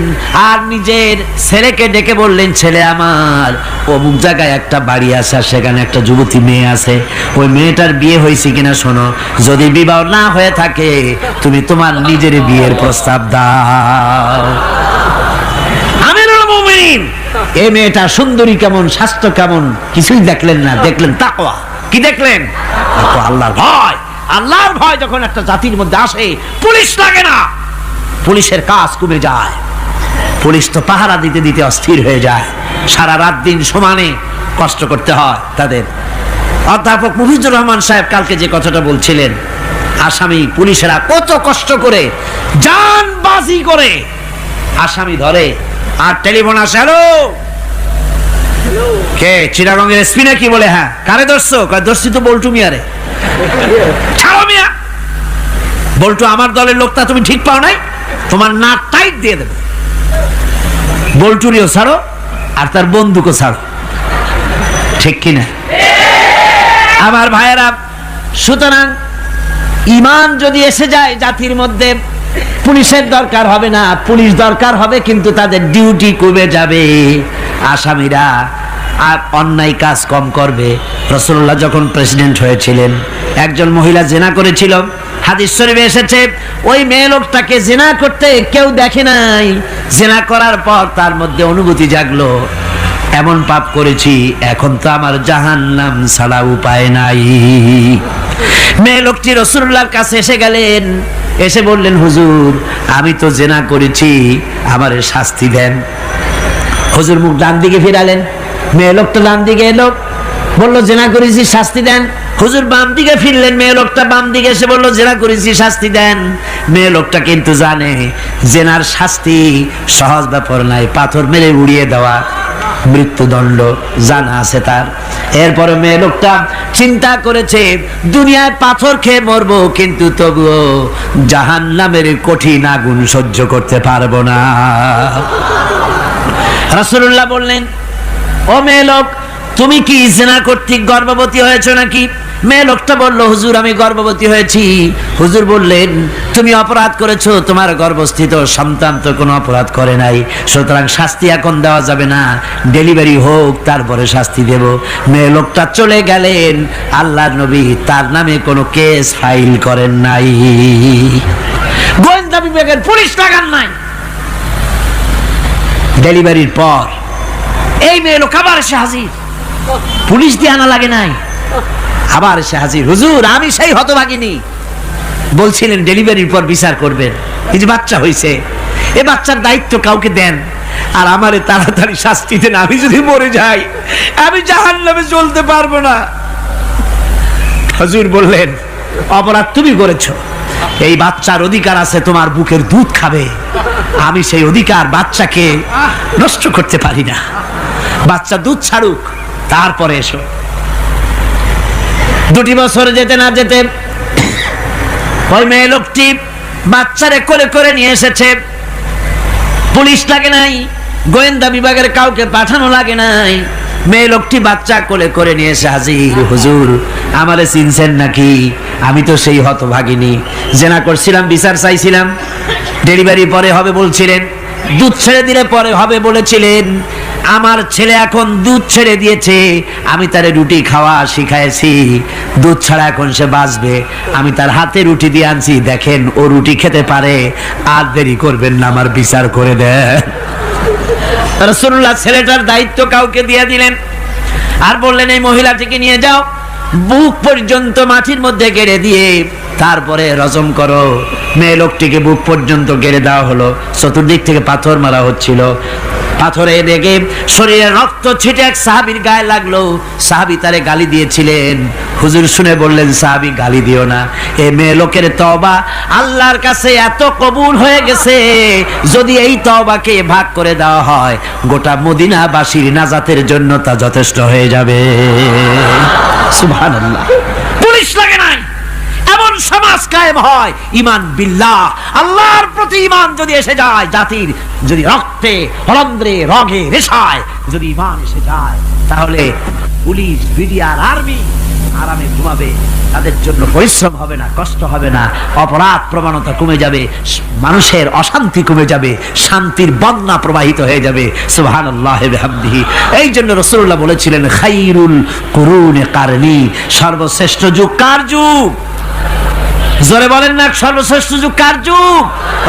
আর নিজের ছেলেকে ডেকে বললেন ছেলে আমার, অমুক জায়গায় একটা বাড়ি আছে, সেখানে একটা যুবতী মেয়ে আছে, ওই মেয়েটার বিয়ে হয়েছে কিনা শোনো, যদি বিবাহ না হয়ে থাকে তুমি তোমার নিজের বিয়ের প্রস্তাব দাও। আমিরুল মুমিনিন এই মেয়েটা সুন্দরী কেমন, স্বাস্থ্য কেমন কিছুই দেখলেন না, দেখলেন তাকওয়া। কি দেখলেন? আল্লাহর ভয়। আল্লাহর ভয় যখন একটা জাতির মধ্যে আসে, পুলিশ লাগে না, পুলিশের কাজ কমে যায়। পুলিশ তো পাহারা দিতে দিতে অস্থির হয়ে যায়, সারা রাত দিন সমানে কষ্ট করতে হয় তাদের। অধ্যাপক মুফিজুর রহমান সাহেব কালকে যে কথাটা বলছিলেন, আসামি পুলিশেরা কত কষ্ট করে জানবাজি করে আসামি ধরে, আর টেলিফোন আসে, হ্যালো কে চিটাগঙ্গের এসপি নাকি? বলে হ্যাঁ। কারে ধরছো? ধরছি তো বল্টু মিয়ারে। ছাড়ো মিয়া। বল্টু আমার দলের লোকটা, তুমি ঠিক পাও নাই, তোমার নাক টাইট দিয়ে দেবে। বল্টুরিও ছাড়ো আর তার বন্দুকও ছাড়ো, ঠিক কিনা আমার ভাইয়েরা? সুতরাং ঈমান যদি এসে যায় জাতির মধ্যে, পুলিশের দরকার হবে না, পুলিশ দরকার হবে কিন্তু তাদের ডিউটি কমে যাবে। আসামিরা আর অন্যায় কাজ কম করবে। রাসূলুল্লাহ যখন প্রেসিডেন্ট হয়েছিলেন, একজন মহিলা জিনা করেছিল, হাদিস শরীফে এসেছে ওই মেয়ে লোকটাকে জিনা করতে কেউ দেখে নাই। জিনা করার পর তার মধ্যে অনুভূতি জাগলো, এমন পাপ করেছি, এখন তো আমার জাহান্নাম ছাড়া উপায় নাই। মেয়ে লোকটি রাসূলুল্লাহর কাছে এসে গেলেন, এসে বললেন, হুজুর আমি তো জিনা করেছি, আমারে শাস্তি দেন। হুজুর মুখ ডান দিকে ফিরালেন, মেয়ে লোকটা ডান দিকে এলো, বলল জিনা করেছি, শাস্তি দেন। হুজুর বাম দিকে ফিরলেন, মেয়ে লোকটা বাম দিকে এসে বলল জিনা করেছি, শাস্তি দেন। মেয়ে লোকটা কিন্তু জানে জিনার শাস্তি সহজ ব্যাপার নাই, পাথর মেরে উড়িয়ে দেওয়া, মৃত্যুদণ্ড জানা আছে তার। এরপরে মেয়ে লোকটা চিন্তা করেছে দুনিয়ায় পাথর খেয়ে মরবো, কিন্তু তবুও জাহান্নামের কঠিন আগুন সহ্য করতে পারবো না। রাসূলুল্লাহ বললেন, ও মেয়ে লোক, তুমি কি জিনা কর্তৃক গর্ভবতী হয়েছো নাকি? মেয়ে লোকটা বলল, হুজুর আমি গর্ভবতী হয়েছি। হুজুর বললেন, তুমি অপরাধ করেছো, তোমার গর্ভস্থিত সন্তান তো কোনো অপরাধ করে নাই, সুতরাং শাস্তি এখন দেওয়া যাবে না, ডেলিভারি হোক তারপরে শাস্তি দেব। মেয়ে লোকটা চলে গেলেন। আল্লাহর নবী তার নামে কোনো কেস ফাইল করেন নাই, গোয়েন্দা বিভাগের পুলিশ লাগান নাই। ডেলিভারির পর এই মেয়ে লোক আবার এসে হাজির, পুলিশ দিয়ে আনা লাগে নাই, আবার এসে হাজির, হুজুর আমি সেই হতভাগিনী, বলছিলেন ডেলিভারির পর বিচার করবেন, এই যে বাচ্চা হয়েছে, এ বাচ্চার দায়িত্ব কাউকে দেন, আর আমারে তাড়াতাড়ি শাস্তি দেন, আমি যদি মরে যাই আমি জাহান্নামে চলতে পারবো না। হুজুর বললেন, অপরাধ তুমি করেছো, এই বাচ্চার অধিকার আছে তোমার বুকের দুধ খাবে, আমি সেই অধিকার বাচ্চাকে নষ্ট করতে পারি না, বাচ্চা দুধ ছাড়ুক তারপরে এসো। 2 বছর যেতে না যেতে ওই মেয়ে লোকটি বাচ্চারে কোলে করে নিয়ে এসেছে, পুলিশ লাগে নাই, গোয়েন্দা বিভাগের কাউকে পাঠানো লাগে নাই। মেয়ে লোকটি বাচ্চা কোলে করে নিয়ে এসে হাজির, হুজুর আমারে চিনছেন নাকি? আমি তো সেই হতভাগিনী, জেনা করছিলাম, বিচার চাইছিলাম, ডেলিভারি পরে হবে বলছিলেন, দুধ ছেড়ে দিলে পরে হবে বলেছিলেন, আমার ছেলে এখন দুধ ছেড়ে দিয়েছে, আমি তারে রুটি খাওয়া শিখাইছি, দুধ ছাড়া এখন সে বাঁচবে, আমি তার হাতে রুটি দিয়ে আনছি, দেখেন ও রুটি খেতে পারে, আর দেরি করবেন না, আমার বিচার করে দেন। রাসূলুল্লাহ ছেলেটার দায়িত্ব কাউকে দিয়ে দিলেন, আর বললেন এই মহিলাটিকে নিয়ে যাও, বুক পর্যন্ত মাটির মধ্যে গেড়ে দিয়ে তারপরে রজম করো। মেয়ে লোকটিকে বুক পর্যন্ত গেড়ে দেওয়া হলো, চতুর্দিক থেকে পাথর মারা হচ্ছিল, পাথরে লেগে শরীরে রক্ত ছিটে এক সাহাবীর গায়ে লাগলো, সাহাবী তারে গালি দিয়েছিলেন। হুজুর শুনে বললেন, সাহাবী গালি দিও না, এই মেয়ে লোকের তওবা আল্লাহর কাছে এত কবুল হয়ে গেছে, যদি এই তওবাকে ভাগ করে দেওয়া হয় গোটা মদিনাবাসীর নাজাতের জন্য তা যথেষ্ট হয়ে যাবে। সুবহানাল্লাহ। পুলিশ লাগে নাই, এমন সমাজ কায়েম হয়, ঈমান বিল্লাহ, আল্লাহর প্রতি ঈমান যদি এসে যায়, জাতির যদি রক্তে রন্ধ্রে রগে রেশায় যদি ঈমান এসে যায়, তাহলে পুলিশ বিডিআর আর্মি আরামে ঘুমাবে, তাদের জন্য পরিশ্রম হবে না, কষ্ট হবে না, অপরাধ প্রবণতা কমে যাবে, মানুষের অশান্তি কমে যাবে, শান্তির বন্যা প্রবাহিত হয়ে যাবে। সুবহানাল্লাহি ওয়া বিহামদিহি। এই জন্য রাসূলুল্লাহ বলেছিলেন, খায়রুল কুরুনি কারনি, সর্বশ্রেষ্ঠ যুগ কার যুগ? জোরে বলেন না, সর্বশ্রেষ্ঠ যুগ কার যুগ?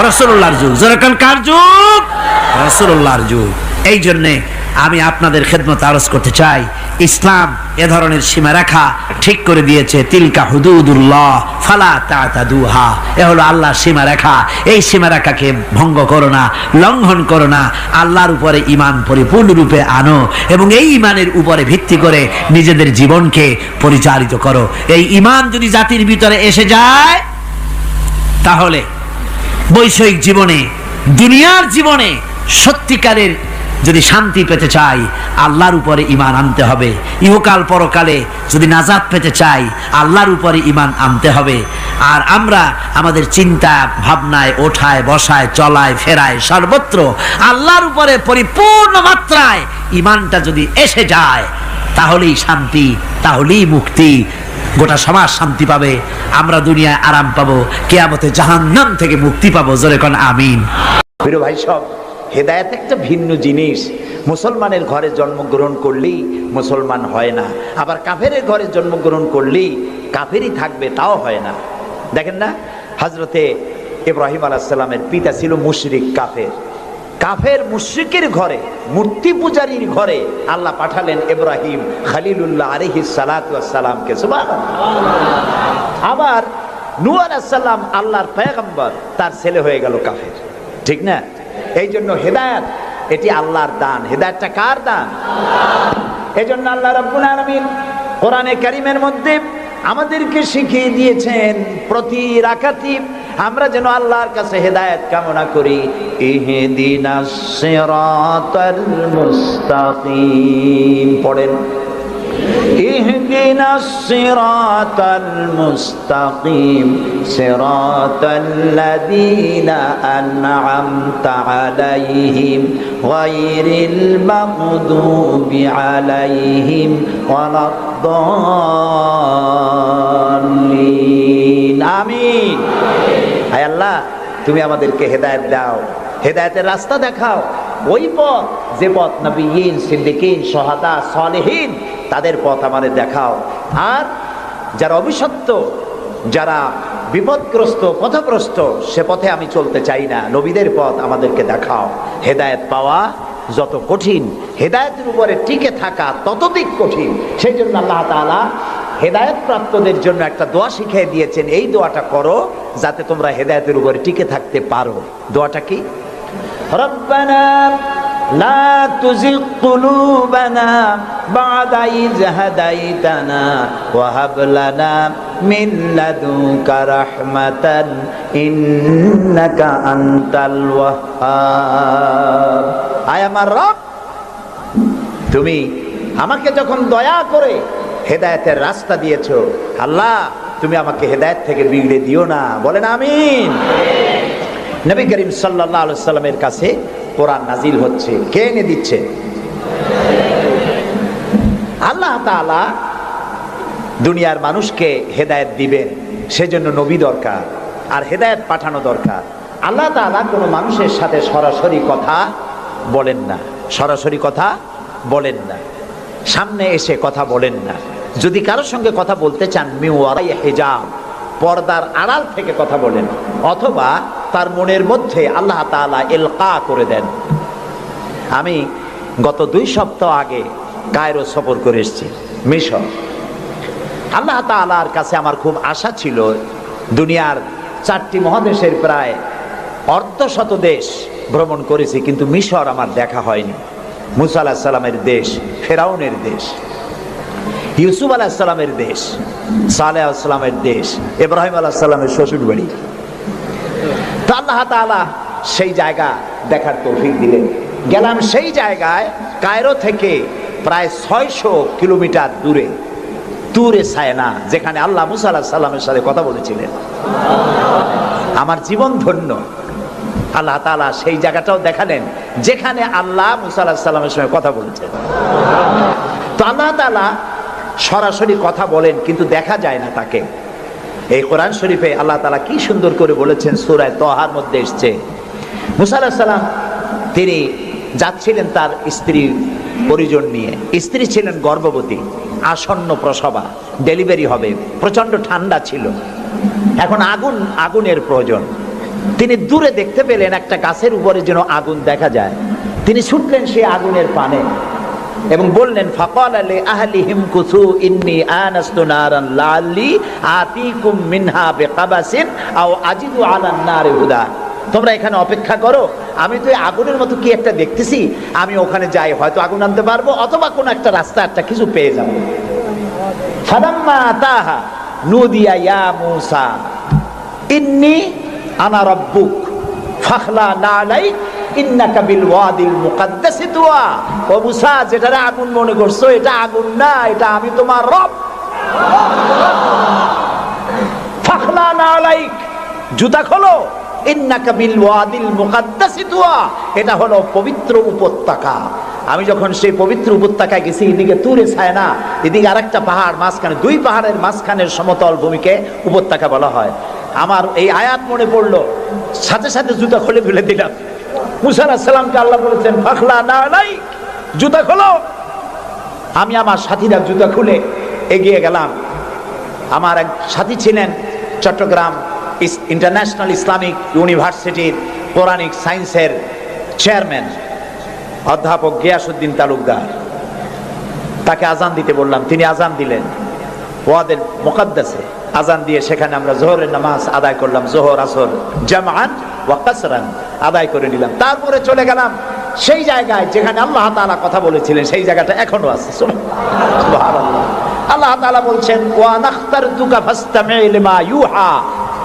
রাসূলুল্লাহর যুগ। জোরে কোন কার যুগ? রাসূলুল্লাহর যুগ। এই জন্য আমি আপনাদের খেদমত আরজ করতে চাই, ইসলাম এ ধরনের সীমারেখা ঠিক করে দিয়েছে, তিলকা হুদুদুল্লাহ ফালা তাতাদুহা, এ হলো আল্লাহর সীমারেখা, এই সীমারেখাকে ভঙ্গ করো না, লঙ্ঘন করো না, আল্লাহর উপরে ঈমান পরিপূর্ণরূপে আনো এবং এই ঈমানের উপরে ভিত্তি করে নিজেদের জীবনকে পরিচালিত করো। এই ঈমান যদি জাতির ভিতরে এসে যায়, তাহলে বৈষয়িক জীবনে, দুনিয়ার জীবনে সত্যিকারের যদি শান্তি পেতে চাই, আল্লাহর উপরে ঈমান আনতে হবে। ইহকাল পরকালে যদি নাজাত পেতে চাই, আল্লাহর উপরে ঈমান আনতে হবে। আর আমরা আমাদের চিন্তা ভাবনায়, ওঠায় বসায়, চলায় ফেরায়, সর্বত্র আল্লাহর উপরে পরিপূর্ণ মাত্রায় ঈমানটা যদি এসে যায়, তাহলেই শান্তি, তাহলেই মুক্তি। গোটা সমাজ শান্তি পাবে, আমরা দুনিয়ায় আরাম পাবো, কিয়ামতে জাহান্নাম থেকে মুক্তি পাবো। জোরে কোন আমিন। প্রিয় ভাই সব, হেদায়েত একটা ভিন্ন জিনিস। মুসলমানের ঘরে জন্মগ্রহণ করলেই মুসলমান হয় না, আবার কাফেরের ঘরে জন্মগ্রহণ করলেই কাফেরই থাকবে, তাও হয় না। দেখেন না, হযরতে ইব্রাহিম আলাইহিস সালামের পিতা ছিল মুশরিক, কাফের। কাফের মুশরিকের ঘরে, মূর্তি পূজারীর ঘরে আল্লাহ পাঠালেন ইব্রাহিম খলিলুল্লাহ আলাইহিস সালাতু ওয়াস সালামকে। সুবহানাল্লাহ। আবার নূহ আলাইহিস সালাম আল্লাহর পয়গম্বর, তার ছেলে হয়ে গেল কাফের। ঠিক না? এই জন্য হেদায়েত এটি আল্লাহর দান। হেদায়েতটা কার দান? এই জন্য আল্লাহ রাব্বুল আলামিন কোরআনে কারীমের মধ্যে আমাদেরকে শিখিয়ে দিয়েছেন, প্রতি রাকাতে আমরা যেন আল্লাহর কাছে হেদায়েত কামনা করি। ইহদিনাস সিরাতাল মুস্তাকিম পড়েন, ইহদিনাস সিরাতাল মুস্তাকিম সিরাতাল্লাযীনা আন'আমতা আলাইহিম গায়রিল মাগদুবি আলাইহিম ওয়ালাদ-দাল্লিন। আমিন। হায় আল্লাহ, তুমি আমাদেরকে হেদায়েত দাও, হেদায়েতের রাস্তা দেখাও। ওই পথ, যে পথ নবীন, সিদ্দিকিন, শুহাদা, সালেহিন, তাদের পথ আমাদের দেখাও। আর যারা অভিশপ্ত, যারা বিপদগ্রস্ত, পথভ্রষ্ট, সে পথে আমি চলতে চাই না। নবীদের পথ আমাদেরকে দেখাও। হেদায়েত পাওয়া যত কঠিন, হেদায়েতের উপরে টিকে থাকা ততোধিক কঠিন। সেই জন্য আল্লাহ তাআলা হেদায়েত প্রাপ্তদের জন্য একটা দোয়া শিখিয়ে দিয়েছেন। এই দোয়াটা করো যাতে তোমরা হেদায়েতের উপরে টিকে থাকতে পারো। দোয়াটা কি? রব্বানা লা তুজিগ কুলুবানা বা'দা ইয হাদাইতানা ওয়া হাব লানা মিন লাদুনকা রাহমাতান ইন্নাকা আনতাল ওয়াহ্হাব। আয় আমার রব, তুমি আমাকে যখন দয়া করে হেদায়েতের রাস্তা দিয়েছো, আল্লাহ তুমি আমাকে হেদায়েত থেকে বিগড়ে দিও না। বলেন আমিন। নবী করিম সাল্লাল্লাহু আলাইহি সাল্লামের কাছে কোরআন নাজিল হচ্ছে। কে এনে দিচ্ছে? আল্লাহ তাআলা দুনিয়ার মানুষকে হেদায়েত দিবেন, সেজন্য নবী দরকার, আর হেদায়েত পাঠানো দরকার। আল্লাহ তাআলা কোনো মানুষের সাথে সরাসরি কথা বলেন না, সরাসরি কথা বলেন না, সামনে এসে কথা বলেন না। যদি কারোর সঙ্গে কথা বলতে চান, মিন ওয়ারাই হিজাব, পর্দার আড়াল থেকে কথা বলেন, অথবা তার মনের মধ্যে আল্লাহ তাআলা ইলকা করে দেন। আমি গত 2 সপ্তাহ আগে কায়রো সফর করে এসেছি, মিশর। আল্লাহ তাআলার কাছে আমার খুব আশা ছিল। দুনিয়ার 4টি মহাদেশের প্রায় অর্ধশত দেশ ভ্রমণ করেছি, কিন্তু মিশর আমার দেখা হয়নি। মুসা আলাইহিস সালামের দেশ, ফেরাউনের দেশ, ইউসুফ আলাইহিস সালামের দেশ, সালেহ আলাইহিস সালামের দেশ, ইব্রাহিম আলাইহিস সালামের শ্বশুর বাড়ি। তো আল্লাহ তাআলা সেই জায়গা দেখার তৌফিক দিলেন। গেলাম সেই জায়গায়, কায়রো থেকে প্রায় 600 কিলোমিটার দূরে, তুরে সায়না, যেখানে আল্লাহ মুসা আলাইহিস সালামের সাথে কথা বলেছিলেন। আমার জীবন ধন্য। আল্লাহ তাআলা সেই জায়গাটাও দেখালেন যেখানে আল্লাহ মুসা আলাইহিস সালামের সঙ্গে কথা বলেছেন। তো আল্লাহ তাআলা সরাসরি কথা বলেন, কিন্তু দেখা যায় না তাকে। এই কোরআন শরীফে আল্লাহ তাআলা কি সুন্দর করে বলেছেন, সূরা তাহার মধ্যে এসেছে, মুসা আলাইহিস সালাম তিনি যাচ্ছিলেন তার স্ত্রী পরিজন নিয়ে। স্ত্রী ছিলেন গর্ভবতী, আসন্ন প্রসবা, ডেলিভারি হবে, প্রচন্ড ঠান্ডা ছিল, এখন আগুনের প্রয়োজন। তিনি দূরে দেখতে পেলেন একটা গাছের উপরে যেন আগুন দেখা যায়। তিনি ছুটলেন সেই আগুনের পানে এবং বললেন, ফাকালা লি আহলিহিম কুসু ইন্নী আনাস্তু নারান লাআল্লি আতিকুম মিনহা বিকাবাসিন আও আজিদু আলান নারি হুদা। তোমরা এখানে অপেক্ষা করো, আমি তো এই আগুনের মতো কি একটা দেখতেছি, আমি ওখানে যাই, হয়তো আগুন আনতে পারবো, অথবা কোন একটা রাস্তা একটা কিছু পেয়ে যাবো। ফালাম্মা আতাহা নুদিয়া ইয়া মূসা ইন্নী আনা রাব্বুক ফাখলা নালাইক ইন্নাকা বিল ওয়াদিল মুকাদ্দাসি তুয়া। ও মুসা, যেটারে আগুন মনে করছো এটা আগুন না, এটা আমি তোমার রব। ফাখলা নালাইক, জুতা খোলো, ইন্নাকা বিল ওয়াদিল মুকাদ্দাসি তুয়া, এটা হলো পবিত্র উপত্যকা। আমি যখন সেই পবিত্র উপত্যকায় গেছি, এদিকে তুরে ছায়না, এদিকে আরেকটা পাহাড়, মাঝখানে দুই পাহাড়ের মাঝখানের সমতল ভূমিকে উপত্যকা বলা হয়। আমার এই আয়াত মনে পড়লো, সাথে সাথে জুতা খুলে ফেলে দিলাম। মুসা আলাইহিস সালামকে আল্লাহ বলেছেন ফাখলা নালাইক, জুতা খোলো। আমি আমার সাথীরা জুতা খুলে এগিয়ে গেলাম। আমার এক সাথী ছিলেন চট্টগ্রাম ইন্টারন্যাশনাল ইসলামিক ইউনিভার্সিটির কোরআনিক সায়েন্সের চেয়ারম্যান অধ্যাপক গিয়াসউদ্দিন তালুকদার। তাকে আজান দিতে বললাম, তিনি আজান দিলেন ওয়াদের মুকাদ্দাসে। আজান দিয়ে সেখানে আমরা জোহরের নামাজ আদায় করলাম, জোহর আসর জামআন ওয়া কাসরান আদায় করে নিলাম। তারপরে চলে গেলাম সেই জায়গায় যেখানে আল্লাহ তাআলা কথা বলেছিলেন, সেই জায়গাটা এখনো আছে। সুবহানাল্লাহ। আল্লাহ তাআলা বলছেন ওয়া নাখতারতুকা ফাসতামি লিমা ইউহা।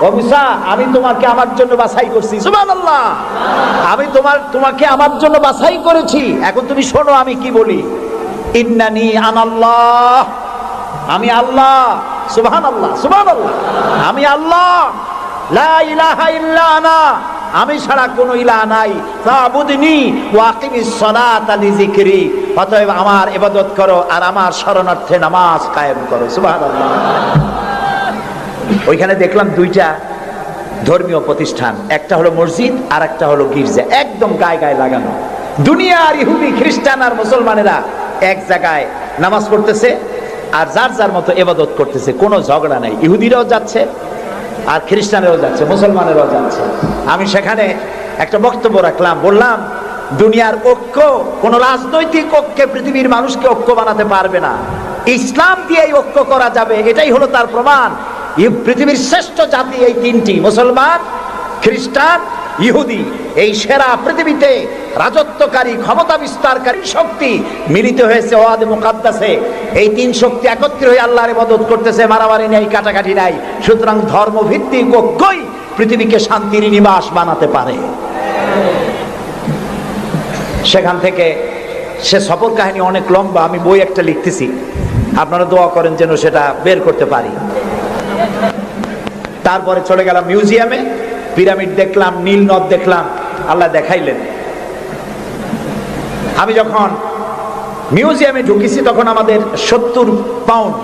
ও মুসা, আমি তোমাকে আমার জন্য বাছাই করছি। সুবহানাল্লাহ। আমি তোমাকে আমার জন্য বাছাই করেছি, এখন তুমি শোনো আমি কি বলি। ইন্নানি আনাল্লাহ, আমি আল্লাহ। সুবহানাল্লাহ, সুবহানাল্লাহ। আমি আল্লাহ, লা ইলাহা ইল্লা আনা, আমি ছাড়া কোনো ইলাহ নাই। ফাবুদনি ওয়া আকিমিস সালাতা লিযিকরি, অতএব আমার ইবাদত করো আর আমার শরণার্থে নামাজ কায়েম করো। সুবহানাল্লাহ। ওইখানে দেখলাম দুইটা ধর্মীয় প্রতিষ্ঠান, একটা হলো মসজিদ আর একটা হলো গির্জা, একদম গায়ে গায়ে লাগানো। দুনিয়ার ইহুদি খ্রিস্টান আর মুসলমানেরা এক জায়গায় নামাজ পড়তেছে আর যার যার মতো ইবাদত করতেছে, কোনো ঝগড়া নাই। ইহুদিরাও যাচ্ছে আর খ্রিস্টানেরাও যাচ্ছে, মুসলমানেরাও যাচ্ছে। আমি সেখানে একটা বক্তব্য রাখলাম, বললাম দুনিয়ার ঐক্য, কোন রাজনৈতিক ঐক্যে পৃথিবীর মানুষকে ঐক্য বানাতে পারবে না। ইসলাম দিয়ে ঐক্য করা যাবে, এটাই হলো তার প্রমাণ। পৃথিবীর শ্রেষ্ঠ জাতি এই তিনটি, মুসলমান, খ্রিস্টান, ইহুদি। এই সেরা পৃথিবীতে রাজত্বকারী, ক্ষমতা বিস্তারকারী শক্তি মিলিত হয়েছে ওয়াদে মুকাদ্দাসে। এই তিন শক্তি একত্রে হয়ে আল্লাহর ইবাদত করতেছে, মারামারি নাই, কাটাকাটি নাই। সুতরাং ধর্মভিত্তিক ঐক্যই পৃথিবীকে শান্তির নিবাস বানাতে পারে। সেখান থেকে সে সফর কাহিনী অনেক লম্বা, আমি বই একটা লিখতেছি, আপনারা দোয়া করেন যেন সেটা বের করতে পারি। তারপরে চলে গেলাম মিউজিয়ামে, পিরামিড দেখলাম, নীল নদ দেখলাম, আল্লাহ দেখাইলেন। আমি যখন মিউজিয়ামে ঢুকেছি তখন আমাদের 70 পাউন্ড,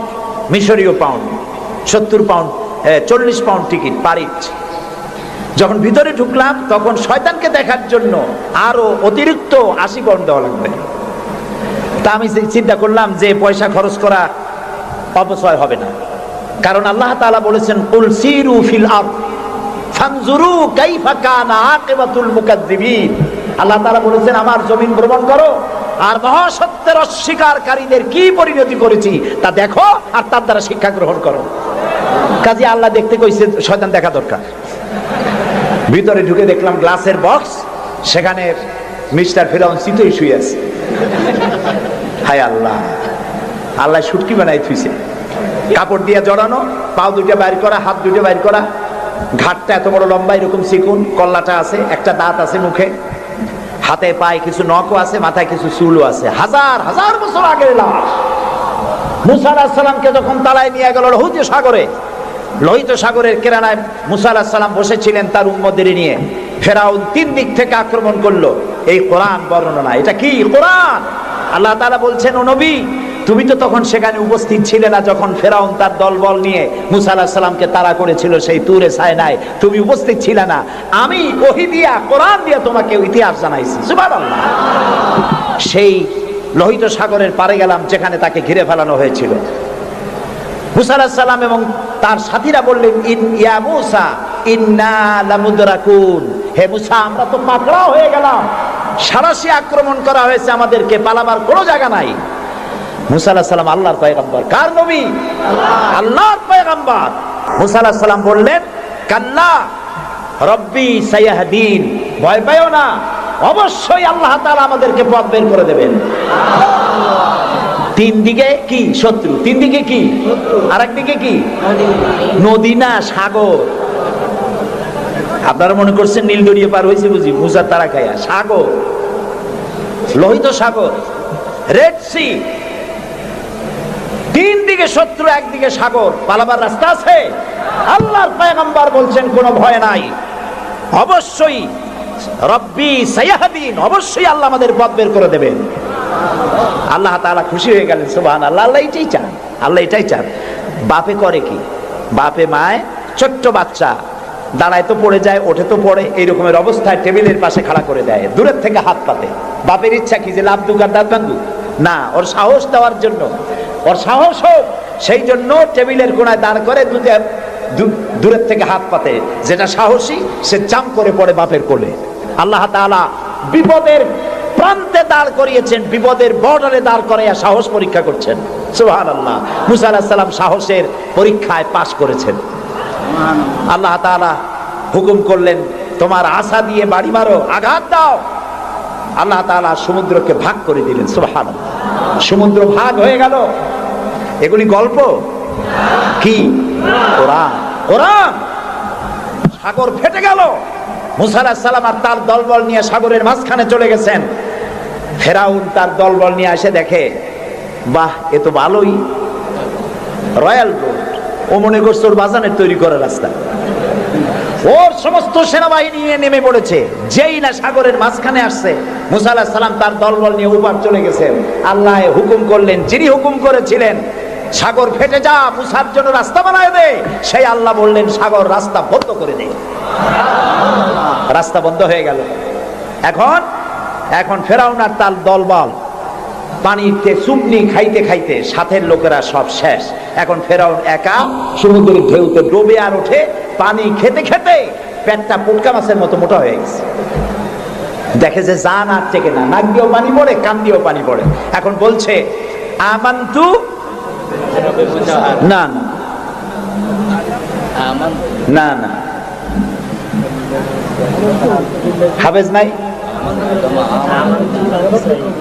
মিশরীয় পাউন্ড, 70 পাউন্ড, 40 পাউন্ড টিকিট পারিচ। যখন ভিতরে ঢুকলাম তখন শয়তানকে দেখার জন্য আরো অতিরিক্ত 80 পাউন্ড দেওয়া লাগবে। তা আমি চিন্তা করলাম যে পয়সা খরচ করা অপচয় হবে না, কারণ আল্লাহ তাআলা বলেছেন কুল সিরু ফিল আরদ ফানজুরু কাইফা কানা আকিবাতুল মুকাজ্জিবিন। আল্লাহ তাআলা বলেছেন আমার জমিন ভ্রমণ করো আর মহাসত্যের অস্বীকারীদের কি পরিণতি করেছি তা দেখো আর তার দ্বারা শিক্ষা গ্রহণ করো। কাজে আল্লাহ দেখতে কইছে, শয়তান দেখা দরকার। ভিতরে ঢুকে দেখলাম গ্লাসের বক্স, সেখানে মিস্টার ফিরাউন চিতই শুয়ে আছে। হায় আল্লাহ, আল্লাহ শুটকি বানাই থুইছে, কাপড় দিয়ে জড়ানো, পাও দুইটা বাইর করা, হাত দুইটা বাইর করা, ঘাটটা এত বড় লম্বা, এরকম চিকুন, কল্লাটা আছে, একটা দাঁত আছে মুখে, হাতে পায়ে কিছু নখও আছে, মাথায় কিছু চুলও আছে। হাজার হাজার বছর আগের লাশ। মুসা আলাইহিস সালামকে যখন তালায় নিয়ে গেল লোহিত সাগরে, লোহিত সাগরের কেরানায় মুসা আলাইহিস সালাম বসেছিলেন তার উম্মতদের নিয়ে। ফেরাউন 3 দিক থেকে আক্রমণ করলো। এই কোরআন বর্ণনা, এটা কি কোরআন? আল্লাহ তাআলা বলছেন, ও নবী তুমি তো তখন সেখানে উপস্থিত ছিলে না যখন ফেরাউন তার দলবল নিয়ে মুসা আলাইহিস সালামকে তাড়া করেছিল সেই তুরে সায়নায়, তুমি উপস্থিত ছিলে না। আমি ওহী দিয়া, কোরআন দিয়া তোমাকে ইতিহাস জানাইছি। সুবহানাল্লাহ। সেই লোহিত সাগরের পারে গেলাম যেখানে তাকে ঘিরে ফেলানো হয়েছিল। মুসা আলাইহিস সালাম এবং তার সাথীরা বললেন, ইয়া মুসা ইন্না লামুদরাকুন, হে মুসা আমরা তো পাকড়াও হয়ে গেলাম, সারাশি আক্রমণ করা হয়েছে, আমাদেরকে পালাবার কোনো জায়গা নাই। মুসা আলাইহিস সালাম আল্লাহর পয়গম্বর। কার নবী? আল্লাহর পয়গম্বর। মুসা আলাইহিস সালাম বললেন, কাল্লা রব্বি সায়াহদিন, ভয় পাইও না, অবশ্যই আল্লাহ তাআলা আমাদেরকে পথ বের করে দেবেন। 3 দিকে কি শত্রু, 3 দিকে কি, আরেক দিকে কি নদী না সাগর। আপনারা মনে করছেন নীল দরিয়া পার হয়েছে বুঝি মুসার তারা খাইয়া? সাগর, লোহিত সাগর, রেড সি, তিন দিকে শত্রু, একদিকে সাগর, পালাবার রাস্তা আছে? আল্লাহর পয়গম্বর বলছেন কোনো ভয় নাই, অবশ্যই রব্বি সাইয়াহদিন, অবশ্যই আল্লাহ আমাদের পথ বের করে দেবেন। আল্লাহ তাআলা খুশি হয়ে গেলেন, সুবহানাল্লাহ। আল্লাহ এটাই চান, আল্লাহ এটাই চান। বাপে করে কি? বাপে মায় ছোট্ট বাচ্চা দাঁড়ায় তো পড়ে যায়, ওঠে তো পড়ে, এই রকমের অবস্থায় টেবিলের পাশে খাড়া করে দেয়, দূরের থেকে হাত পাতে। বাপের ইচ্ছা কি যে লাভ দুক আর দাঁত ভাঙুক? না, ওর সাহস দেওয়ার জন্য, ওর সাহস হোক সেই জন্য টেবিলের কোণায় দাঁড় করে দূরের থেকে হাত পাতে। যেটা সাহসী সে জাম্প করে পড়ে বাপের কোলে। আল্লাহ তাআলা বিপদের প্রান্তে দাঁড় করিয়েছেন, বিপদের বর্ডারে দাঁড় করাইয়া সাহস পরীক্ষা করছেন। সুবহানাল্লাহ। মুসা আলাইহিস সালাম সাহসের পরীক্ষায় পাশ করেছেন। আল্লাহ তাআলা হুকুম করলেন, তোমার আশা দিয়ে বাড়ি মারো, আঘাত দাও। আল্লাহ তাআলা সমুদ্রকে ভাগ করে দিলেন। সুবহানাল্লাহ। সমুদ্র ভাগ হয়ে গেল। এগুলি গল্প কি? কোরআন, কোরআন। সাগর ফেটে গেল। মুসা আলাইহিস সালাম আর তার দলবল নিয়ে সাগরের মাঝখানে চলে গেছেন। ফেরাউন তার দলবল নিয়ে এসে দেখে, বাহ, এ তো ভালোই, রয়্যাল রোড। ও মনে করছে ওর বাজানের তৈরি করা রাস্তা। ওর সমস্ত সেনাবাহিনী নিয়ে নেমে পড়েছে। যেই না সাগরের মাঝখানে আসছে, মুসা আলাইহিস সালাম তার দলবল নিয়ে ওপার চলে গেছেন। আল্লাহ হুকুম করলেন, যিনি হুকুম করেছিলেন সাগর ফেটে যা, মুসার জন্য রাস্তা বানায় দে, সেই আল্লাহ বললেন সাগর রাস্তা বন্ধ করে দে। রাস্তা বন্ধ হয়ে গেল। এখন ফেরাউন আর তার দলবল পানিতে চুবনি খাইতে খাইতে সাথের লোকেরা সব শেষ। এখন ফেরাউন একা সমুদ্রের ঢেউতে ডুবে আর ওঠে, পানি খেতে খেতে পেটটা পুটকা মাছের মতো মোটা হয়ে গেছে। দেখে যে জান আর টেকে না, নাক দিয়েও পানি পড়ে, কান দিয়েও পানি পড়ে। এখন বলছে আমান্তু, না না না না, হাফেজ নাই?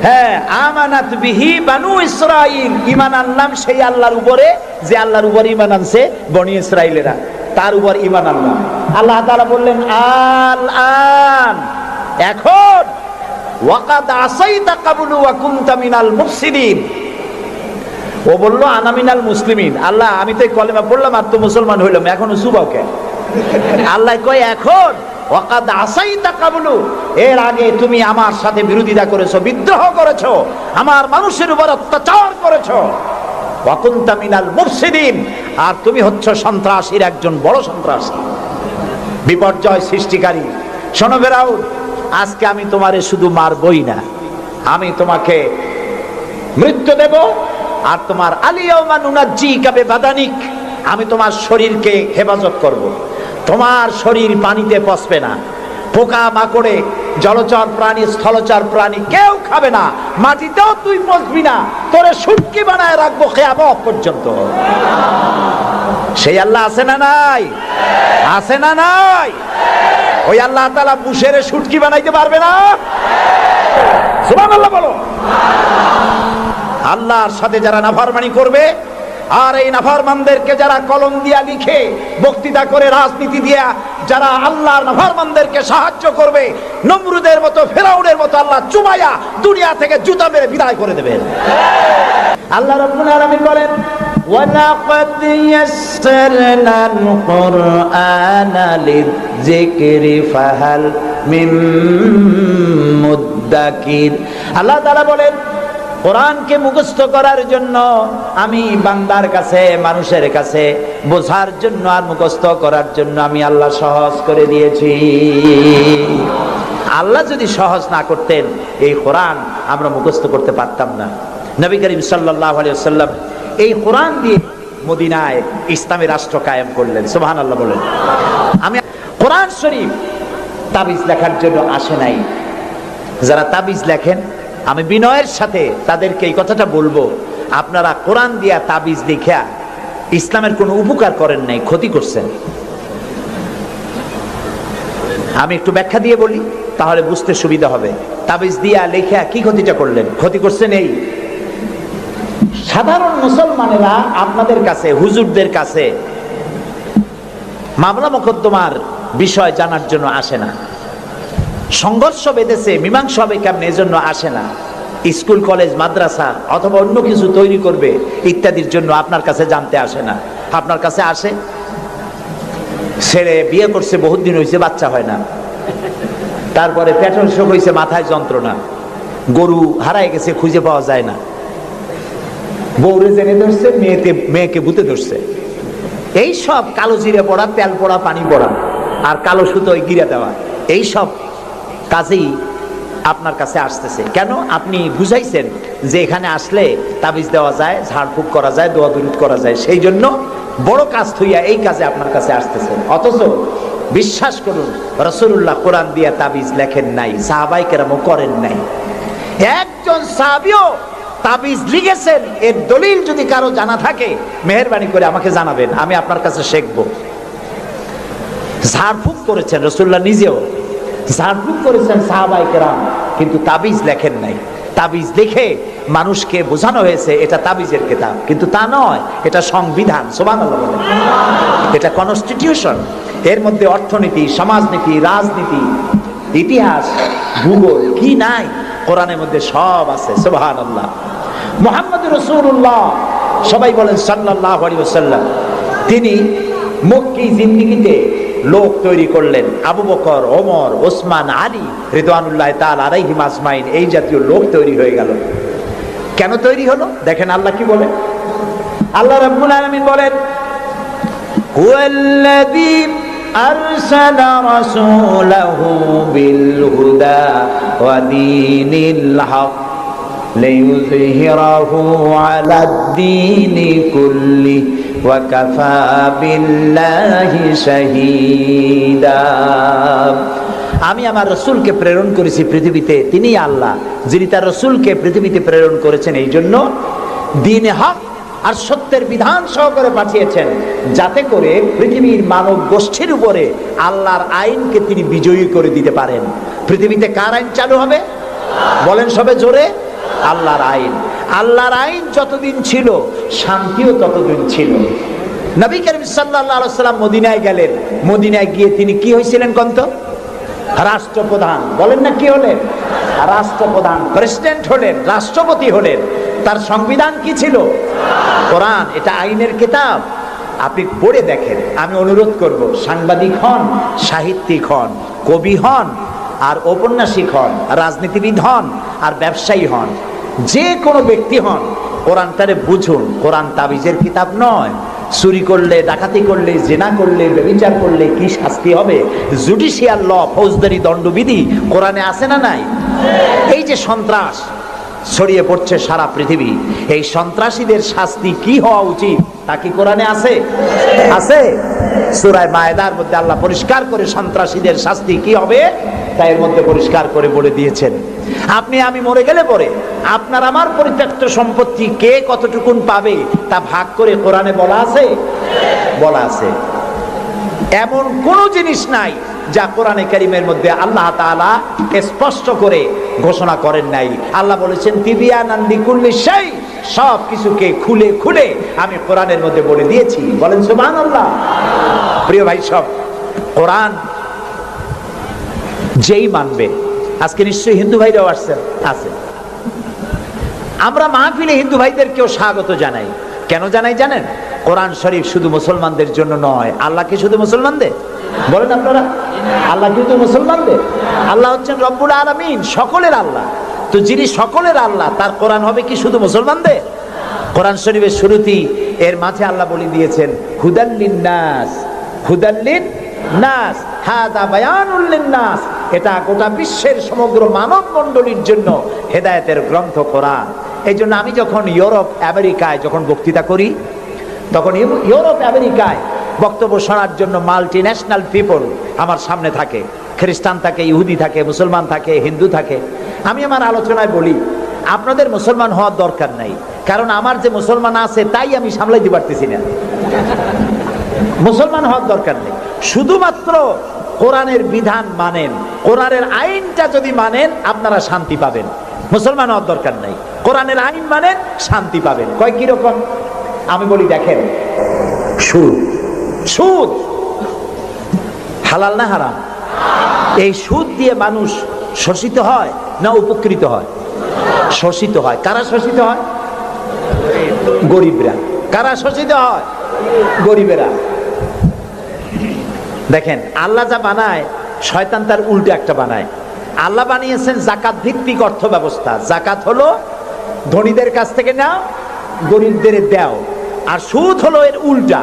হ্যাঁ, আমানাত বিহি বানু ইসরাইল, ঈমান আনলাম সেই আল্লাহর উপরে যে আল্লাহর উপর ঈমান আনছে বনি ইসরাইলেরা, তার উপর ঈমান আনলাম। আল্লাহ তাআলা বললেন আল আন, এখন ওয়াকাদ আসাইতা ক্বাবলু ওয়া কুনতা মিনাল মুফসিদিন। ও বলল আনা মিনাল মুসলিমিন। আল্লাহ, আমি তো কলেমা পড়লাম আর তো মুসলমান হইলাম, এখনো সুবাও কে? আল্লাহ কয় এখন ওয়াকাদ আসাইতা ক্বাবলু, এর আগে তুমি আমার সাথে বিরোধিতা করেছো, বিদ্রোহ করেছো, আমার মানুষের উপর অত্যাচার করেছো। ওয়া কুনতা মিনাল মুফসিদিন, আর তুমি হচ্ছ সন্ত্রাসীর একজন বড় সন্ত্রাসী, বিপর্যয় সৃষ্টিকারী। শোনো ফেরাউন, আজকে আমি তোমারে শুধু মারবই না, আমি তোমাকে মৃত্যু দেব। আর তোমার আলিয়াউমা নুনাজ্জিকা বিবাদানিক, আমি তোমার শরীরকে হেফাজত করব। তোমার শরীর পানিতে পচবে না, পোকা মাকড়ে, জলচর প্রাণী, স্থলচর প্রাণী কেউ খাবে না, মাটিতেও তুই পচবি না, তোরে শুটকি বানায় রাখবো কিয়ামত পর্যন্ত। সেই আল্লাহ আছে না নাই? আছে না নাই? ওই আল্লাহ তাআলা মুশেরে শুটকি বানাইতে পারবে না? সুবহানাল্লাহ বলো। আল্লাহর সাথে যারা নাফরমানি করবে, আর এই নাফরমানদেরকে যারা কলম দিয়া লিখে, বক্তৃতা করে, রাজনীতি দিয়া যারা আল্লাহর নাফরমানদেরকে সাহায্য করবে, নমরুদের মতো, ফেরাউনের মতো আল্লাহ চুমাইয়া দুনিয়া থেকে জুতা মেরে বিদায় করে দেবেন। আল্লাহ রাব্বুল আলামিন বলেন ওয়ালাকাদ ইয়াসসারনাল কুরআনা লিযিকরি ফাহাল মিন মুদ্দাকির। আল্লাহ তাআলা বলেন কোরআনকে মুখস্থ করার জন্য আমি বান্দার কাছে, মানুষের কাছে বোঝার জন্য আর মুখস্থ করার জন্য আমি আল্লাহ সহজ করে দিয়েছি। আল্লাহ যদি সহজ না করতেন, এই কোরআন আমরা মুখস্থ করতে পারতাম না। নবী করিম সাল্লাল্লাহু আলাইহি ওয়াসাল্লাম এই কোরআন দিয়ে মদিনায় ইসলামী রাষ্ট্র কায়েম করলেন। সুবহানাল্লাহ বলেন। আমি কোরআন শরীফ তাবিজ লেখার জন্য আসে নাই। যারা তাবিজ লেখেন, আমি বিনয়ের সাথে তাদেরকে এই কথাটা বলবো, আপনারা কোরআন দিয়া তাবিজ লিখা ইসলামের কোনো উপকার করেন নাই, ক্ষতি করছেন। আমি একটু ব্যাখ্যা দিয়ে বলি, তাহলে বুঝতে সুবিধা হবে। তাবিজ দিয়া লেখা কি ক্ষতিটা করলেন? ক্ষতি করছেন এই, সাধারণ মুসলমানেরা আপনাদের কাছে, হুজুরদের কাছে মামলা মোকদ্দমার বিষয় জানার জন্য আসে না। সংঘর্ষ বেঁধেছে, মীমাংসা হবে কেমন, এজন্য আসে না। স্কুল কলেজ মাদ্রাসা অথবা অন্য কিছু তৈরি করবে ইত্যাদির জন্য আপনার কাছে জানতে আসে না। আপনার কাছে আসে, ছেলে বিয়ে করছে, বহুত দিন হয়েছে, বাচ্চা হয় না, তারপরে পেটের অসুখ হয়েছে, মাথায় যন্ত্রণা, গরু হারায় গেছে, খুঁজে পাওয়া যায় না, বউরে জেনে ধরছে, মেয়েকে ভূতে ধরছে, এই সব কালো জিরে পড়া, তেল পড়া, পানি পড়া, আর কালো সুতোয় গিরে দেওয়া, এই সব কাজেই আপনার কাছে আসতেছে। কেন? আপনি বুঝাইছেন যে এখানে আসলে তাবিজ দেওয়া যায়, ঝাড়ফুঁক করা যায়, দোয়া দরুদ করা যায়, সেই জন্য বড় কাজ থইয়া এই কাজে আপনার কাছে আসতেছে। অথচ বিশ্বাস করুন, রাসূলুল্লাহ কোরআন দিয়া তাবিজ লেখেন নাই, সাহাবায়ে কেরামও করেন নাই। একজন সাহাবীও তাবিজ লিখেছেন এর দলিল যদি কারো জানা থাকে, মেহেরবানি করে আমাকে জানাবেন, আমি আপনার কাছে শিখব। ঝাড়ফুঁক করেছেন রাসূলুল্লাহ নিজেও, ঝাড়ফুঁক করেছেন সাহাবায়ে কেরাম, কিন্তু তাবিজ লেখেন নাই। তাবিজ লিখে মানুষকে বোঝানো হয়েছে এটা তাবিজের কিতাব, কিন্তু তা নয়, এটা সংবিধান। সুবহানাল্লাহ বলেন। এটা কনস্টিটিউশন, এর মধ্যে অর্থনীতি, সমাজনীতি, রাজনীতি, ইতিহাস, ভূগোল কি নাই, কোরআনের মধ্যে সব আছে। সুবহানাল্লাহ। মুহাম্মদুর রাসূলুল্লাহ, সবাই বলেন সাল্লাল্লাহু আলাইহি ওয়াসাল্লাম, তিনি মক্কি জিন্দেগিতে লোক তৈরি করলেন। আবু বকর, ওমর, ওসমান, আলী রিদওয়ানুল্লাহি তাআলা আলাইহিম আজমাইন, এই জাতীয় লোক তৈরি হয়ে গেল। কেন তৈরি হলো? দেখেন আল্লাহ কি বলেন। আল্লাহ রাব্বুল আলামিন বলেন, হুয়াল্লাযী আরসালা রাসূলাহু বিল হুদা ওয়া দীনিল হক লিইয়ুযহিরাহু আলাদ-দীনি কুল্লিহি ওয়া কাফা বিল্লাহি শাহীদা। আমি আমার রাসূলকে প্রেরণ করেছি পৃথিবীতে, তিনি আল্লাহ যিনি তার রাসূলকে পৃথিবীতে প্রেরণ করেছেন এই জন্য দ্বীন হক আর সত্যের বিধান সহকারে পাঠিয়েছেন, যাতে করে পৃথিবীর মানব গোষ্ঠীর উপরে আল্লাহর আইনকে তিনি বিজয়ী করে দিতে পারেন। পৃথিবীতে কার আইন চালু হবে? বলেন সবে জোরে, আল্লাহর আইন। আল্লাহর আইন যতদিন ছিল, শান্তিও ততদিন ছিল। নবী করিম সাল্লাল্লাহু আলাইহি ওয়াসাল্লাম মদিনায় গেলেন, মদিনায় গিয়ে তিনি কি হয়েছিলেন কন্ত? রাষ্ট্রপ্রধান। বলেন না কি হলেন? রাষ্ট্রপ্রধান, প্রেসিডেন্ট হলেন, রাষ্ট্রপতি হলেন। তার সংবিধান কি ছিল? কোরআন। এটা আইনের কিতাব, আপনি পড়ে দেখেন। আমি অনুরোধ করব, সাংবাদিক হন, সাহিত্যিক হন, কবি হন, আর ঔপন্যাসিক হন, রাজনীতিবিদ হন, আর ব্যবসায়ী হন, যে কোনো ব্যক্তি হন, কোরআনটারে বুঝুন। কোরআন তাবিজের কিতাব নয়। চুরি করলে, ডাকাতি করলে, জিনা করলে, ব্যভিচার করলে কি শাস্তি হবে, জুডিশিয়াল ল, ফৌজদারি দণ্ডবিধি কোরআনে আছে না নাই? এই যে সন্ত্রাস ছড়িয়ে পড়ছে সারা পৃথিবী, এই সন্ত্রাসীদের শাস্তি কি হওয়া উচিত তা কি কোরআনে আছে? আছে। সূরা মায়েদার মধ্যে আল্লাহ পরিষ্কার করে সন্ত্রাসীদের শাস্তি কি হবে তা এর মধ্যে পরিষ্কার করে বলে দিয়েছেন। আপনি আমি মরে গেলে পরে আপনার আমার পরিত্যক্ত সম্পত্তি কে কতটুকুন পাবে তা ভাগ করে কোরআনে বলা আছে? বলা আছে। এমন কোন জিনিস নাই যা কোরআনে কারীমের মধ্যে আল্লাহ তাআলা স্পষ্ট করে ঘোষণা করেন নাই। আল্লাহ বলেছেন তিবিয়ানান লিকুল্লি শাই, সব কিছুকে খুলে খুলে আমি কোরআনের মধ্যে বলে দিয়েছি। বলেন সুবহানাল্লাহ। প্রিয় ভাই সব, কোরআন যেই মানবে, আজকে নিশ্চয়ই হিন্দু ভাইরাও আসছেন, আছে। আমরা মাহফিলে হিন্দু ভাইদেরকেও স্বাগত জানাই। কেন জানাই জানেন? কোরআন শরীফ শুধু মুসলমানদের জন্য নয়। আল্লাহ কি শুধু মুসলমানদের? বলেন আপনারা, আল্লাহ কিন্তু মুসলমানদের? আল্লাহ হচ্ছেন রব্বুল আলামিন, সকলের আল্লাহ। তো যিনি সকলের আল্লাহ, তার কোরআন হবে কি শুধু মুসলমানদের? কোরআন শরীফের শুরুতেই এর মাঝে আল্লাহ বলে দিয়েছেন হুদাল লিন্নাস, হুদাল লিন্নাস, হাদা বায়ানুল লিন্নাস। এটা গোটা বিশ্বের সমগ্র মানব মণ্ডলীর জন্য হেদায়েতের গ্রন্থ কোরআন। এই জন্য আমি যখন ইউরোপ আমেরিকায় যখন বক্তৃতা করি, তখন ইউরোপ আমেরিকায় বক্তব্য শোনার জন্য মাল্টি ন্যাশনাল পিপল আমার সামনে থাকে। খ্রিস্টান থাকে, ইহুদি থাকে, মুসলমান থাকে, হিন্দু থাকে। আমি আমার আলোচনায় বলি, আপনাদের মুসলমান হওয়ার দরকার নাই, কারণ আমার যে মুসলমান আছে তাই আমি সামলাইতে পারতেছি না। মুসলমান হওয়ার দরকার নেই, শুধুমাত্র কোরআনের বিধান মানেন, কোরআনের আইনটা যদি মানেন আপনারা শান্তি পাবেন। মুসলমান হওয়ার দরকার নাই, কোরআনের আইন মানেন, শান্তি পাবেন। কয় কিরকম? আমি বলি দেখেন, সুদ, সুদ হালাল না হারাম? এই সুদ দিয়ে মানুষ শোষিত হয় না উপকৃত হয়? শোষিত হয়। কারা শোষিত হয়? গরিবরা। কারা শোষিত হয়? গরিবেরা। দেখেন, আল্লাহ যা বানায় শয়তান তার উল্টো একটা বানায়। আল্লাহ বানিয়েছেন জাকাত ভিত্তিক অর্থ ব্যবস্থা। জাকাত হলো ধনীদের কাছ থেকে নাও, গরিবদের দাও। আর সুদ হলো এর উল্টা,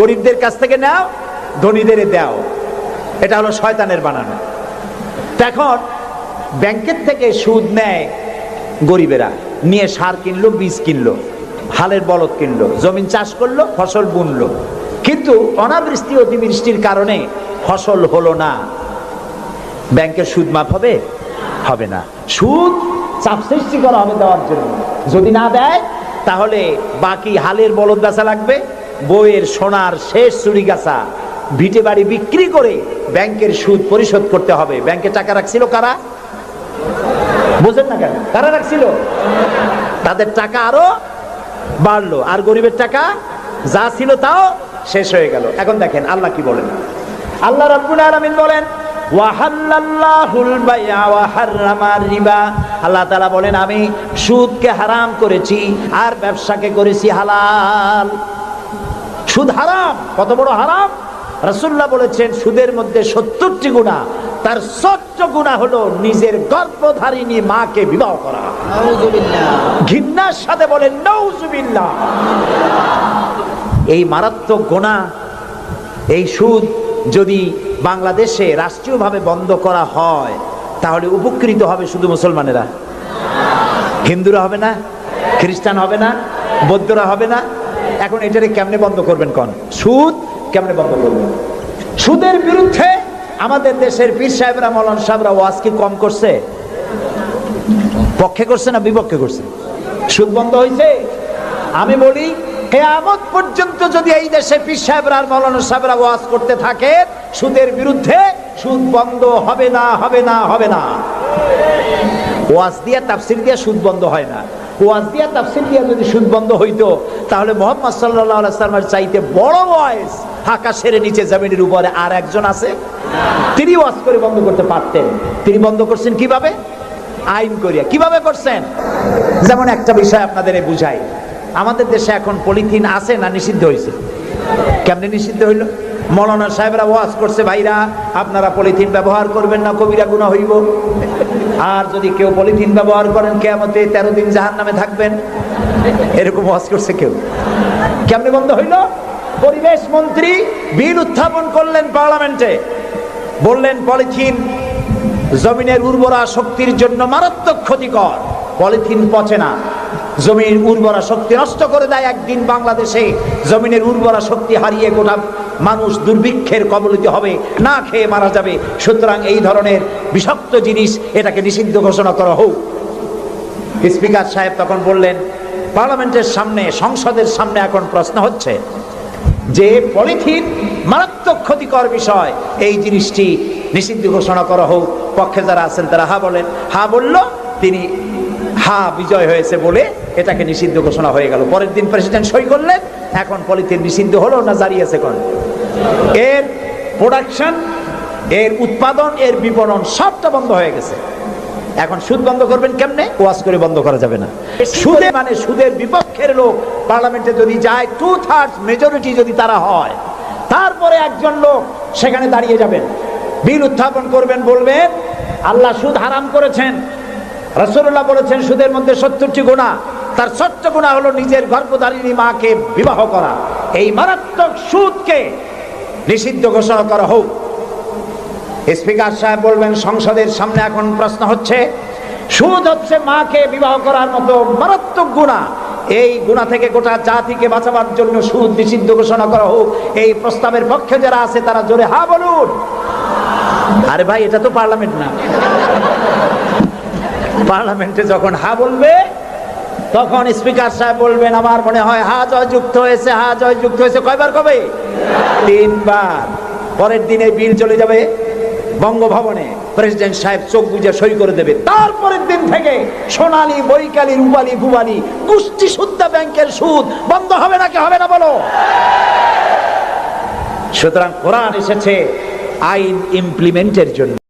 গরিবদের কাছ থেকে নাও, ধনীদের দাও। এটা হলো শয়তানের বানানো। এখন ব্যাংকের থেকে সুদ নেয় গরিবেরা, নিয়ে সার কিনলো, বীজ কিনলো, হালের বলদ কিনলো, জমিন চাষ করলো, ফসল বুনলো, কিন্তু অনাবৃষ্টি অতিবৃষ্টির কারণে ফসল হলো না। ব্যাংকের সুদ মাফ হবে? হবে না। সুদ চাপ সৃষ্টি করা হবে দেওয়ার জন্য। যদি না দেয় তাহলে বাকি হালের বলদ বেচা লাগবে, বইয়ের সোনার শেষ চুরি গাছা ভিটে বাড়ি বিক্রি করে ব্যাংকের সুদ পরিশোধ করতে হবে। ব্যাংকে টাকা রাখছিল কারা? বোঝেন না কেন? কারা রাখছিল? তাদের টাকা আরো বাড়লো, আর গরিবের টাকা যা ছিল তাও শেষ হয়ে গেল। এখন দেখেন আল্লাহ কি বলেন। আল্লাহ রাব্বুল আলামিন বলেন, ওয়াহাল্লাল্লাহুল বাইআ ওয়া হাররামার রিবা। আল্লাহ তাআলা বলেন, আমি সুদকে হারাম করেছি আর ব্যবসাকে করেছি হালাল। সুদ হারাম। কত বড় হারাম? রাসূলুল্লাহ বলেছেন, সুদের মধ্যে ৭০টি গুনাহ, তার ৭০ গুনাহ হলো নিজের গর্ভধারিণী মাকে বিবাহ করা। নাউযুবিল্লাহ। ঘৃণার সাথে বলেন নাউযুবিল্লাহ। এই মারাত্মক গুনাহ, এই সুদ যদি বাংলাদেশে রাষ্ট্রীয়ভাবে বন্ধ করা হয় তাহলে উপকৃত হবে শুধু মুসলমানেরা। হিন্দুরা হবে না, খ্রিস্টান হবে না, বৌদ্ধরা হবে না। এখন এটারে কেমনে বন্ধ করবেন? কোন সুদ কেমনে বন্ধ করবেন? সুদের বিরুদ্ধে আমাদের দেশের পীর সাহেবরা, মৌলানা সাহেবরা ওয়াজ কি কম করছে? পক্ষে করছে না বিপক্ষে করছে? সুদ বন্ধ হয়েছে? আমি বলি, কিয়ামত পর্যন্ত যদি এই দেশে পীর সাহেবরা আর মৌলানা সাহেবরা ওয়াজ করতে থাকে সুদের বিরুদ্ধে, সুদ বন্ধ হবে না, হবে না, হবে না। ওয়াজ দিয়া তাফসীর দিয়া সুদ বন্ধ হয় না। ওয়াজ দিয়া তাফসীর দিয়া যদি সুদ বন্ধ হইতো তাহলে মুহাম্মদ সাল্লাল্লাহু আলাইহি ওয়াসাল্লামের চাইতে বড় ওয়াজ আকাশের নিচে জমিনের উপরে আর একজন আছে? তিনি ওয়াজ করে বন্ধ করতে পারতেন। তিনি বন্ধ করছেন কিভাবে? আইন করিয়া। কিভাবে করছেন? যেমন একটা বিষয় আপনাদের বুঝাই। আমাদের দেশে এখন পলিথিন আছে না নিষিদ্ধ হয়েছে? কেমনে নিষিদ্ধ হইল? মৌলানা সাহেবরা ওয়াজ করছে, ভাইরা আপনারা পলিথিন ব্যবহার করবেন না, কবিরা গুনাহ হইব। আর যদি কেউ পলিথিন ব্যবহার করেন কিয়ামতে 13 দিন জাহান্নামে থাকবেন। এরকম ওয়াজ করছে কেউ? কেমনে বন্ধ হইল? পরিবেশ মন্ত্রী বিল উত্থাপন করলেন পার্লামেন্টে, বললেন পলিথিন জমিনের উর্বরা শক্তির জন্য মারাত্মক ক্ষতিকর। পলিথিন পচে না, জমির উর্বরা শক্তি নষ্ট করে দেয়। একদিন বাংলাদেশে জমিনের উর্বরা শক্তি হারিয়ে গোটা মানুষ দুর্ভিক্ষের কবলিত হবে, না খেয়ে মারা যাবে। সুতরাং এই ধরনের বিষাক্ত জিনিস, এটাকে নিষিদ্ধ ঘোষণা করা হোক। স্পিকার সাহেব তখন বললেন, পার্লামেন্টের সামনে, সংসদের সামনে এখন প্রশ্ন হচ্ছে যে পলিথিন মারাত্মক ক্ষতিকর বিষয়, এই জিনিসটি নিষিদ্ধ ঘোষণা করা হোক। পক্ষে যারা আছেন তারা হা বলেন। হা বলল, তিনি হা বিজয় হয়েছে বলে এটাকে নিষিদ্ধ ঘোষণা হয়ে গেল। পরের দিন প্রেসিডেন্ট সই করলেন। এখন পলিথিন নিষিদ্ধ হলো না জারি আছে? কোন এর প্রোডাকশন, এর উৎপাদন, এর বিপণন সবটা বন্ধ হয়ে গেছে। এখন সুদ বন্ধ করবেন কেমনে? ওয়াজ করে বন্ধ করা যাবে না। সুদে মানে সুদের বিপক্ষের লোক পার্লামেন্টে যদি যায়, 2/3 মেজরিটি যদি তারা হয়, তারপরে একজন লোক সেখানে দাঁড়িয়ে যাবেন, বিল উত্থাপন করবেন, বলবেন আল্লাহ সুদ হারাম করেছেন, রাসূলুল্লাহ বলেছেন সুদের মধ্যে ৭০টি গুনাহ, তার ৭০ গুনাহ হলো নিজের গর্ভধারিণী মাকে বিবাহ করা। এই মারাত্মক সুদকে নিষিদ্ধ ঘোষণা করা হোক। স্পিকার সাহেব বলবেন, সংসদের সামনে এখন প্রশ্ন হচ্ছে, সুদ হচ্ছে মাকে বিবাহ করার মতো মারাত্মক গুনাহ। এই গুনাহ থেকে গোটা জাতিকে বাঁচাবার জন্য সুদ নিষিদ্ধ ঘোষণা করা হোক। এই প্রস্তাবের পক্ষে যারা আছে তারা জোরে হা বলুন। আরে ভাই, এটা তো পার্লামেন্ট না। পার্লামেন্টে যখন হা বলবে তখন স্পিকার সাহেব বলবেন, আমার মনে হয় হা জয় যুক্ত হয়েছে, হা জয় যুক্ত হয়েছে। কয়বার কবে? 3 বার। পরের দিনে বিল চলে যাবে বঙ্গভবনে, প্রেসিডেন্ট সাহেব চোখ বুজে সই করে দেবে। তারপরের দিন থেকে সোনালী, বৈকালী, রূপালী, ভুবালী, গোষ্ঠী সুদ্ধা ব্যাংকের সুদ বন্ধ হবে নাকি হবে না বলো? সুতরাং কোরআন এসেছে আইন ইমপ্লিমেন্টের জন্য।